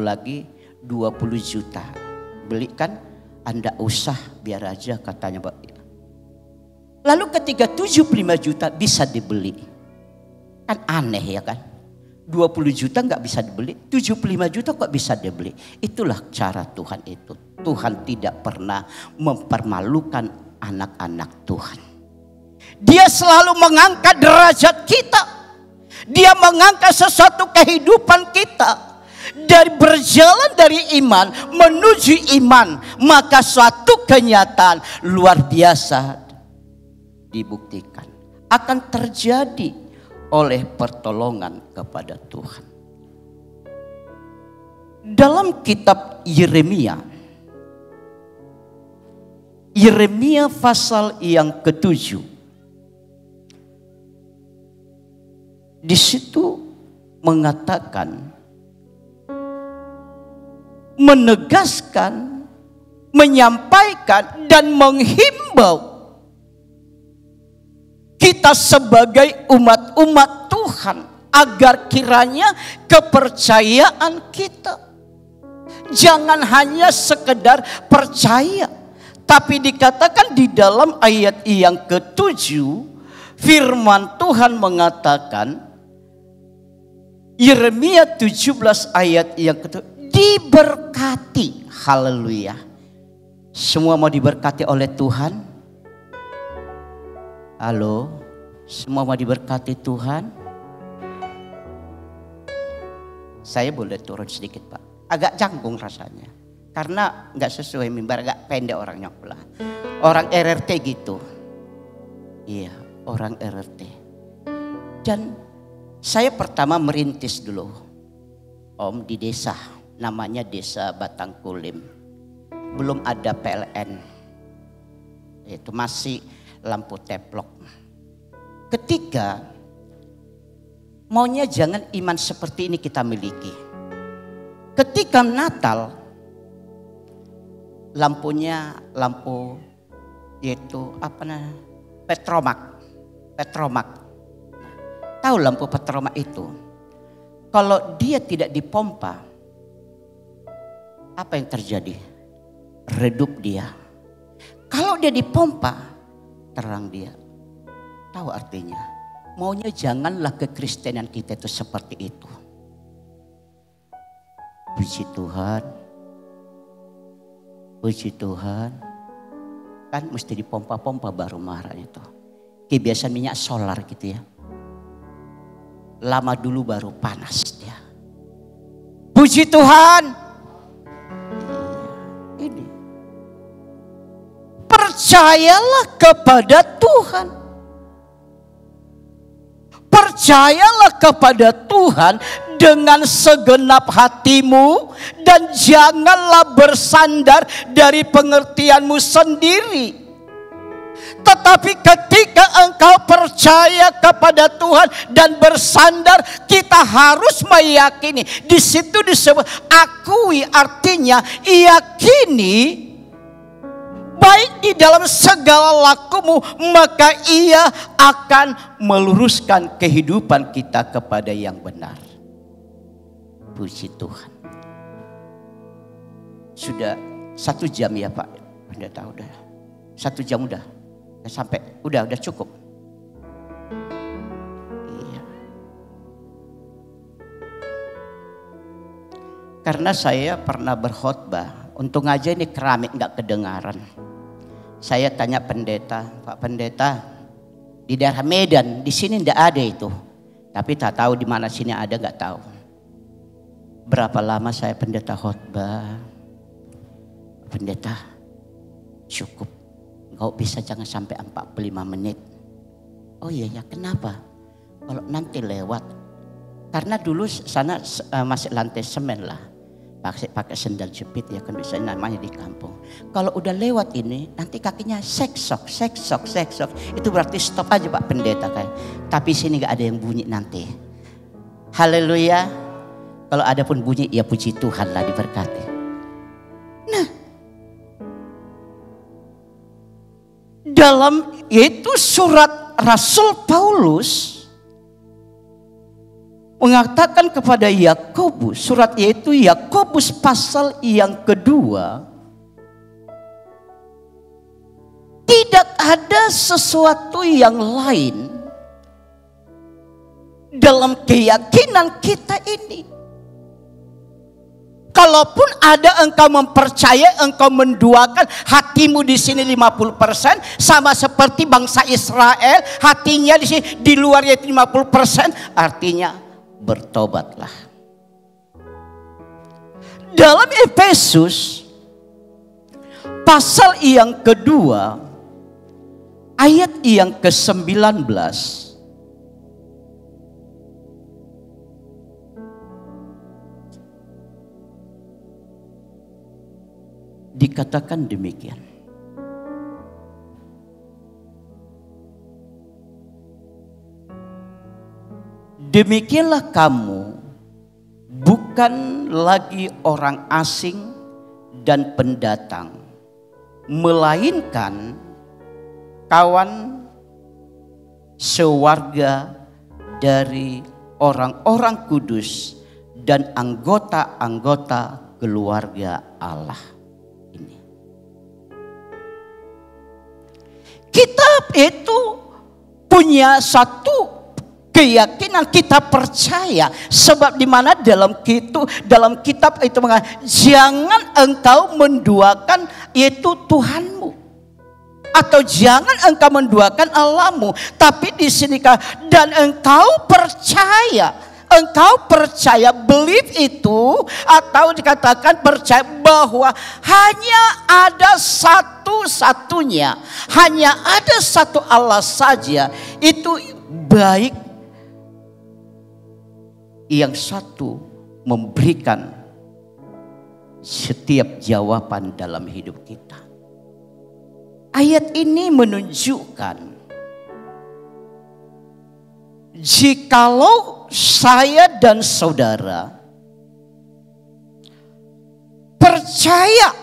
[SPEAKER 5] lagi 20 juta. Belikan, Anda usah biar aja katanya Pak. Lalu ketika 75 juta bisa dibeli. Kan aneh ya kan. 20 juta nggak bisa dibeli, 75 juta kok bisa dibeli. Itulah cara Tuhan itu. Tuhan tidak pernah mempermalukan anak-anak Tuhan. Dia selalu mengangkat derajat kita. Dia mengangkat sesuatu kehidupan kita. Dari berjalan dari iman menuju iman, maka suatu kenyataan luar biasa dibuktikan akan terjadi oleh pertolongan kepada Tuhan. Dalam kitab Yeremia pasal yang ke-7, di situ mengatakan, menegaskan, menyampaikan dan menghimbau kita sebagai umat-umat Tuhan agar kiranya kepercayaan kita jangan hanya sekedar percaya, tapi dikatakan di dalam ayat yang ke-7 firman Tuhan mengatakan, Yeremia 17 ayat yang ke-7, diberkati. Haleluya. Semua mau diberkati oleh Tuhan? Halo, semua mau diberkati Tuhan? Saya boleh turun sedikit Pak. Agak canggung rasanya. Karena gak sesuai mimbar, agak pendek orangnya pula. Orang RRT gitu. Iya, orang RRT. Dan saya pertama merintis dulu. Om di desa, namanya Desa Batangkulim. Belum ada PLN. Itu masih lampu teplok. Ketika maunya jangan iman seperti ini kita miliki. Ketika Natal, lampunya lampu yaitu apa namanya? Petromak. Tahu lampu petromak itu? Kalau dia tidak dipompa, apa yang terjadi? Redup dia. Kalau dia dipompa, terang dia. Tahu artinya? Maunya janganlah kekristenan kita itu seperti itu. Puji Tuhan. Puji Tuhan. Kan mesti dipompa-pompa baru marah itu. Kebiasaan minyak solar gitu ya. Lama dulu baru panas dia. Puji Tuhan. Ini. Percayalah kepada Tuhan. Percayalah kepada Tuhan dengan segenap hatimu dan janganlah bersandar dari pengertianmu sendiri. Tetapi ketika engkau percaya kepada Tuhan dan bersandar, kita harus meyakini. Di situ disebut akui, artinya yakini baik di dalam segala lakumu, maka ia akan meluruskan kehidupan kita kepada yang benar. Puji Tuhan. Sudah 1 jam ya Pak Pendeta, udah 1 jam udah sampai, udah cukup. Iya. Karena saya pernah berkhotbah, untung aja ini keramik nggak kedengaran. Saya tanya pendeta, Pak Pendeta, di daerah Medan, di sini nggak ada itu, tapi tak tahu di mana sini ada, nggak tahu. Berapa lama saya pendeta khotbah? Pendeta, cukup. Engkau bisa jangan sampai 45 menit. Oh iya ya, kenapa? Kalau nanti lewat. Karena dulu sana masih lantai semen lah. Pakai sendal jepit ya kan, bisa namanya di kampung. Kalau udah lewat ini, nanti kakinya seksok. Itu berarti stop aja Pak Pendeta kayak. Tapi sini gak ada yang bunyi nanti. Haleluya. Kalau ada pun bunyi, ya puji Tuhan lah, diberkati. Nah, dalam yaitu surat Rasul Paulus mengatakan kepada Yakobus, surat yaitu Yakobus pasal yang kedua, tidak ada sesuatu yang lain dalam keyakinan kita ini. Kalaupun ada engkau mempercayai, engkau menduakan hatimu di sini 50%, sama seperti bangsa Israel, hatinya di sini, di luar yaitu 50%, artinya bertobatlah. Dalam Efesus pasal yang kedua ayat yang ke-19 dikatakan demikian. Demikianlah kamu, bukan lagi orang asing dan pendatang, melainkan kawan sewarga dari orang-orang kudus dan anggota-anggota keluarga Allah. Ini kita itu punya satu keyakinan, kita percaya, sebab di mana dalam kitab itu mengatakan, jangan engkau menduakan yaitu Tuhanmu, atau jangan engkau menduakan Allahmu, tapi di sini dan engkau percaya, believe itu, atau dikatakan percaya bahwa hanya ada satu-satunya, hanya ada satu Allah saja, itu baik. Yang satu memberikan setiap jawaban dalam hidup kita. Ayat ini menunjukkan, jikalau saya dan saudara percaya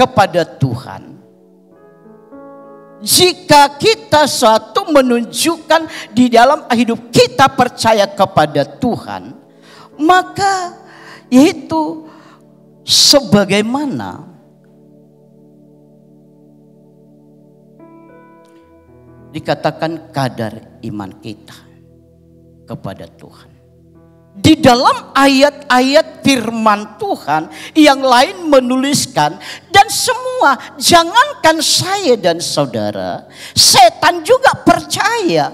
[SPEAKER 5] kepada Tuhan, jika kita suatu menunjukkan di dalam hidup kita percaya kepada Tuhan, maka yaitu sebagaimana dikatakan kadar iman kita kepada Tuhan. Di dalam ayat-ayat firman Tuhan yang lain menuliskan, dan semua, jangankan saya dan saudara, setan juga percaya.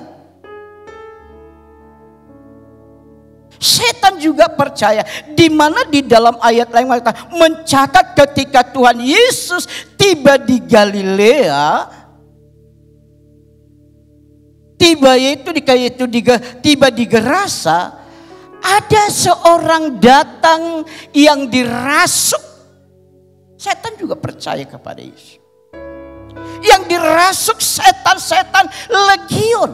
[SPEAKER 5] Setan juga percaya, di mana di dalam ayat lain mencatat ketika Tuhan Yesus tiba di Galilea, tiba di Gerasa, ada seorang datang yang dirasuk. Setan juga percaya kepada Yesus. Yang dirasuk setan-setan legion.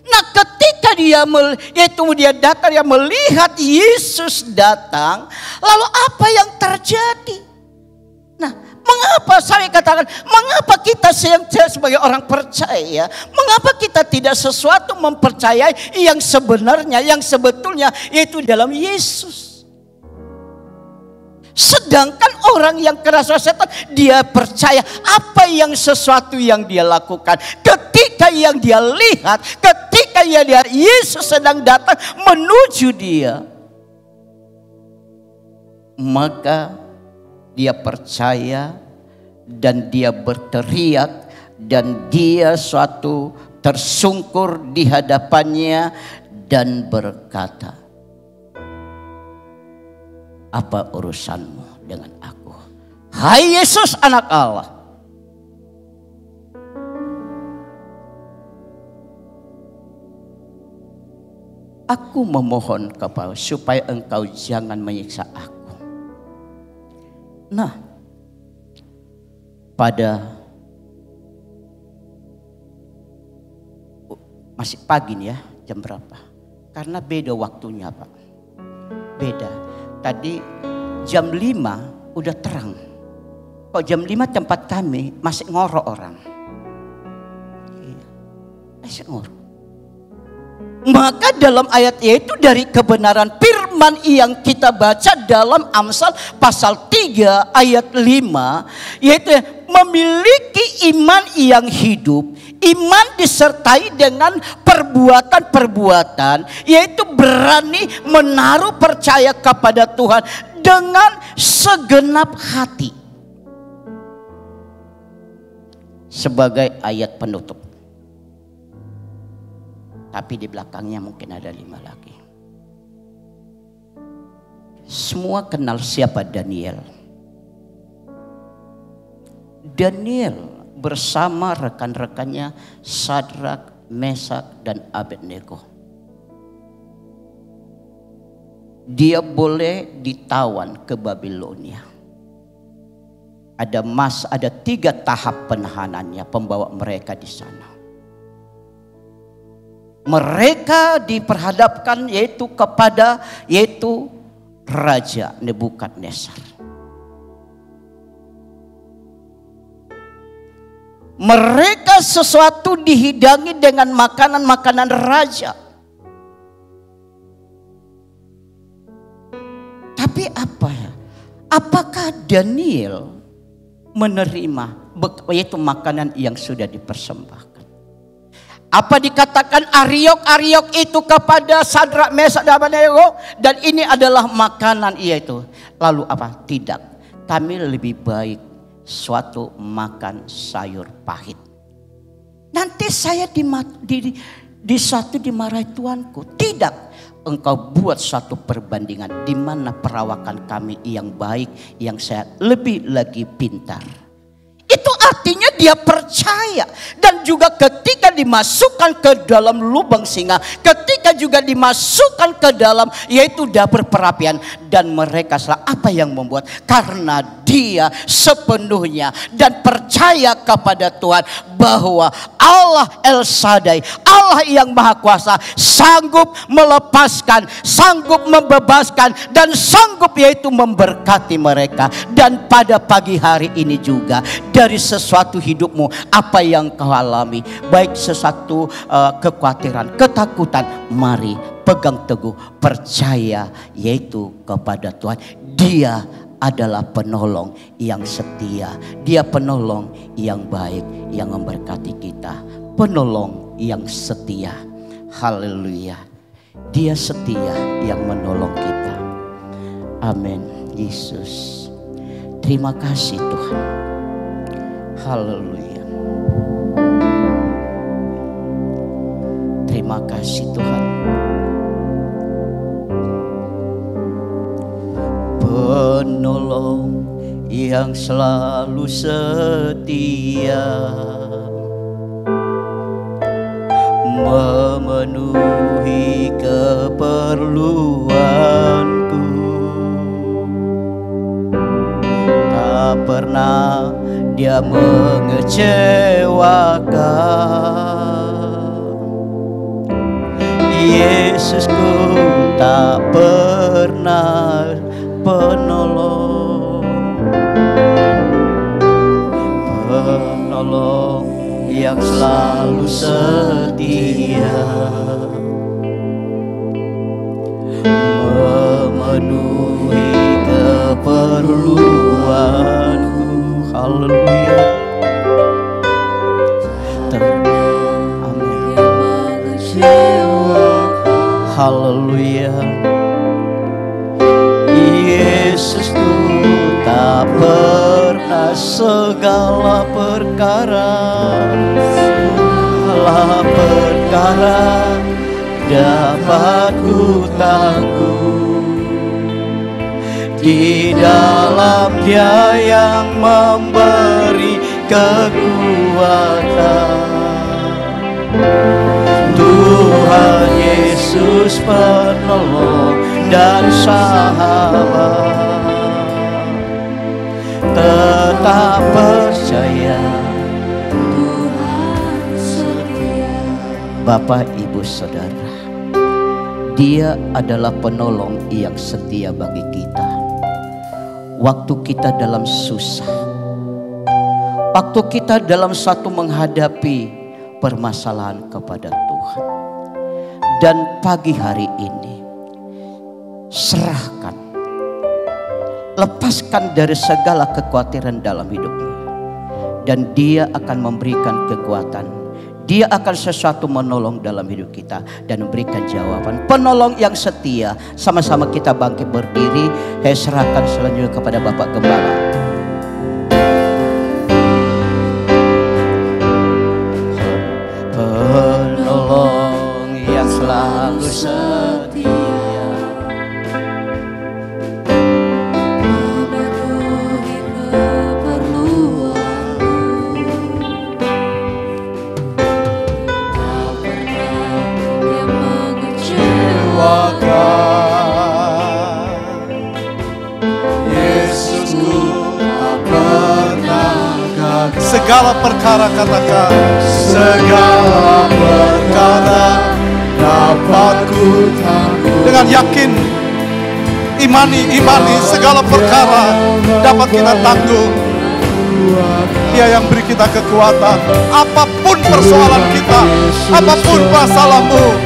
[SPEAKER 5] Nah, ketika dia datang, dia melihat Yesus datang, lalu apa yang terjadi? Nah, mengapa saya katakan, mengapa kita sebagai orang percaya, mengapa kita tidak sesuatu mempercayai yang sebenarnya, yang sebetulnya, yaitu dalam Yesus. Sedangkan orang yang kerasukan setan, dia percaya apa yang sesuatu yang dia lakukan. Ketika yang dia lihat, ketika dia lihat Yesus sedang datang menuju dia, maka dia percaya dan dia berteriak dan dia suatu tersungkur di hadapannya dan berkata, apa urusanmu dengan aku, hai Yesus anak Allah? Aku memohon kepadamu supaya engkau jangan menyiksa aku. Nah, pada masih pagi nih ya, jam berapa? Karena beda waktunya Pak, beda. Tadi jam 5 udah terang. Kok jam 5 tempat kami masih ngorok orang. Iya, masih ngorok. Maka dalam ayat itu dari kebenaran firman yang kita baca dalam Amsal pasal 3 ayat 5. Yaitu memiliki iman yang hidup. Iman disertai dengan perbuatan-perbuatan, yaitu berani menaruh percaya kepada Tuhan dengan segenap hati. Sebagai ayat penutup. Tapi di belakangnya mungkin ada 5 lagi. Semua kenal siapa Daniel. Daniel bersama rekan-rekannya Sadrak, Mesak, dan Abednego. Dia boleh ditawan ke Babilonia. Ada 3 tahap penahanannya, pembawa mereka di sana. Mereka diperhadapkan yaitu Raja Nebukadnezar. Mereka sesuatu dihidangi dengan makanan-makanan raja. Tapi apa ya? Apakah Daniel menerima yaitu makanan yang sudah dipersembahkan? Apa dikatakan Ariok itu kepada Sadrak, Mesak, dan Abednego, dan ini adalah makanan yaitu. Lalu apa? Tidak. Kami lebih baik suatu makan sayur pahit. Nanti saya dimarahi Tuanku. Tidak. Engkau buat suatu perbandingan di mana perawakan kami yang baik, yang sehat, lebih lagi pintar. Itu artinya dia percaya. Dan juga ketika dimasukkan ke dalam lubang singa, ketika juga dimasukkan ke dalam yaitu dapur perapian, dan mereka salah apa yang membuat? Karena dia sepenuhnya dan percaya kepada Tuhan bahwa Allah El Shaddai, Allah yang Maha Kuasa, sanggup melepaskan, sanggup membebaskan, dan sanggup yaitu memberkati mereka. Dan pada pagi hari ini juga dari sesuatu hidupmu apa yang kau alami, baik sesuatu kekhawatiran, ketakutan, mari pegang teguh, percaya yaitu kepada Tuhan. Dia adalah penolong yang setia. Dia penolong yang baik, yang memberkati kita. Penolong yang setia. Haleluya. Dia setia yang menolong kita. Amin. Yesus. Terima kasih Tuhan. Haleluya. Terima kasih Tuhan. Penolong yang selalu setia, memenuhi keperluanku, tak pernah dia mengecewakan. Yesusku tak pernah penolong, penolong yang selalu setia, memenuhi keperluanku. Haleluya. Amin. Haleluya. Yesusku tak pernah segala perkara dapat ku tanggung. Di dalam Dia yang memberi kekuatan, Tuhan Yesus penolong dan sahabat. Tetap percaya, Tuhan setia. Bapak, Ibu, Saudara, Dia adalah penolong yang setia bagi kita. Waktu kita dalam susah, waktu kita dalam satu menghadapi permasalahan kepada Tuhan. Dan pagi hari ini, serahkan, lepaskan dari segala kekhawatiran dalam hidupmu. Dan Dia akan memberikan kekuatan. Dia akan sesuatu menolong dalam hidup kita dan memberikan jawaban. Penolong yang setia. Sama-sama kita bangkit berdiri. Saya serahkan selanjutnya kepada Bapak Gembala. Penolong yang selalu setia, memenuhi keperluanku. Tak pernah Dia mengecewakan. Yesusku tak pernah gagal.
[SPEAKER 2] Segala perkara, katakan, segala perkara dapat ku tanggung. Dengan yakin, imani segala perkara dapat kita tanggung. Dia yang beri kita kekuatan. Apapun persoalan kita, apapun masalahmu,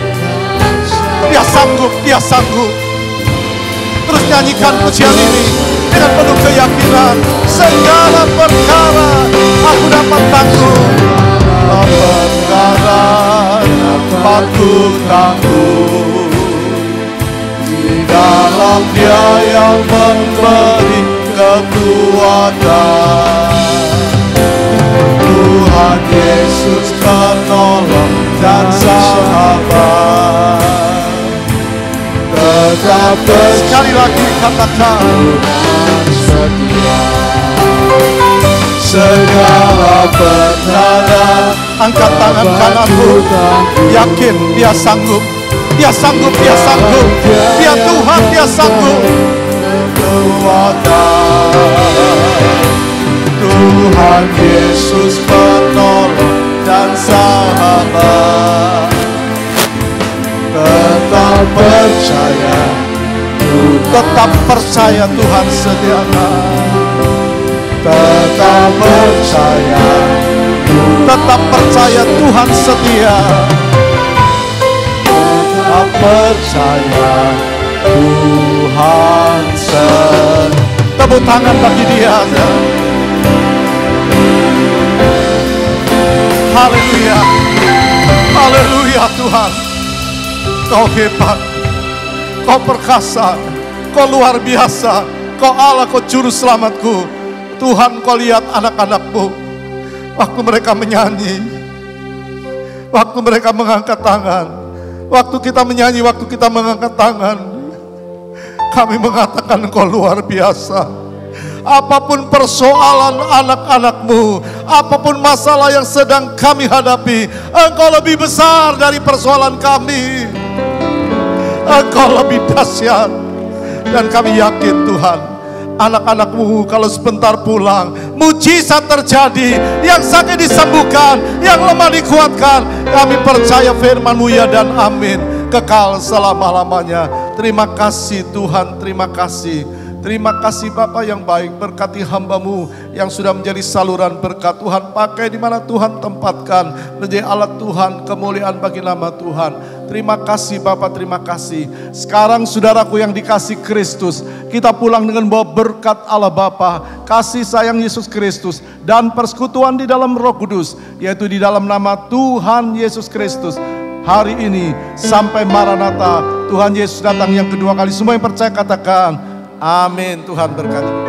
[SPEAKER 2] Dia sanggup, Dia sanggup. Terus nyanyikan pujian ini dengan penuh keyakinan. Segala perkara aku dapat tanggung. Segala perkara dapat ku tanggung. Di dalam Dia yang memberi kekuatan, Tuhan Yesus penolong dan sahabat. Tetap sekali lagi katakan, setia. Segala perkara, angkat tangan kananmu, yakin Dia sanggup, Dia sanggup, Dia sanggup, Dia Tuhan, Dia sanggup. Tuhan Yesus penolong dan sahabat. Tetap percaya, tetap percaya Tuhan sediakan. Tetap percaya Tuhan setia. Tetap percaya Tuhan setia. Tepuk tangan bagi Dia. Haleluya, haleluya Tuhan. Kau hebat, Kau perkasa, Kau luar biasa, Kau Allah, Kau juru selamatku. Tuhan, Kau lihat anak-anak-Mu, waktu mereka menyanyi, waktu mereka mengangkat tangan, waktu kita menyanyi, waktu kita mengangkat tangan, kami mengatakan Engkau luar biasa. Apapun persoalan anak-anak-Mu, apapun masalah yang sedang kami hadapi, Engkau lebih besar dari persoalan kami. Engkau lebih dahsyat. Dan kami yakin Tuhan, anak-anak-Mu kalau sebentar pulang, mujizat terjadi, yang sakit disembuhkan, yang lemah dikuatkan. Kami percaya firman-Mu ya dan amin.
[SPEAKER 6] kekal selama-lamanya. Terima kasih Tuhan, terima kasih. Terima kasih Bapa yang baik, berkati hamba-Mu yang sudah menjadi saluran berkat. Tuhan pakai di mana Tuhan tempatkan, menjadi alat Tuhan, kemuliaan bagi nama Tuhan. Terima kasih Bapa, terima kasih. Sekarang saudaraku yang dikasih Kristus, kita pulang dengan bawa berkat Allah Bapa, kasih sayang Yesus Kristus, dan persekutuan di dalam Roh Kudus, yaitu di dalam nama Tuhan Yesus Kristus. Hari ini sampai Maranatha, Tuhan Yesus datang yang kedua kali. Semua yang percaya katakan amin. Tuhan berkati.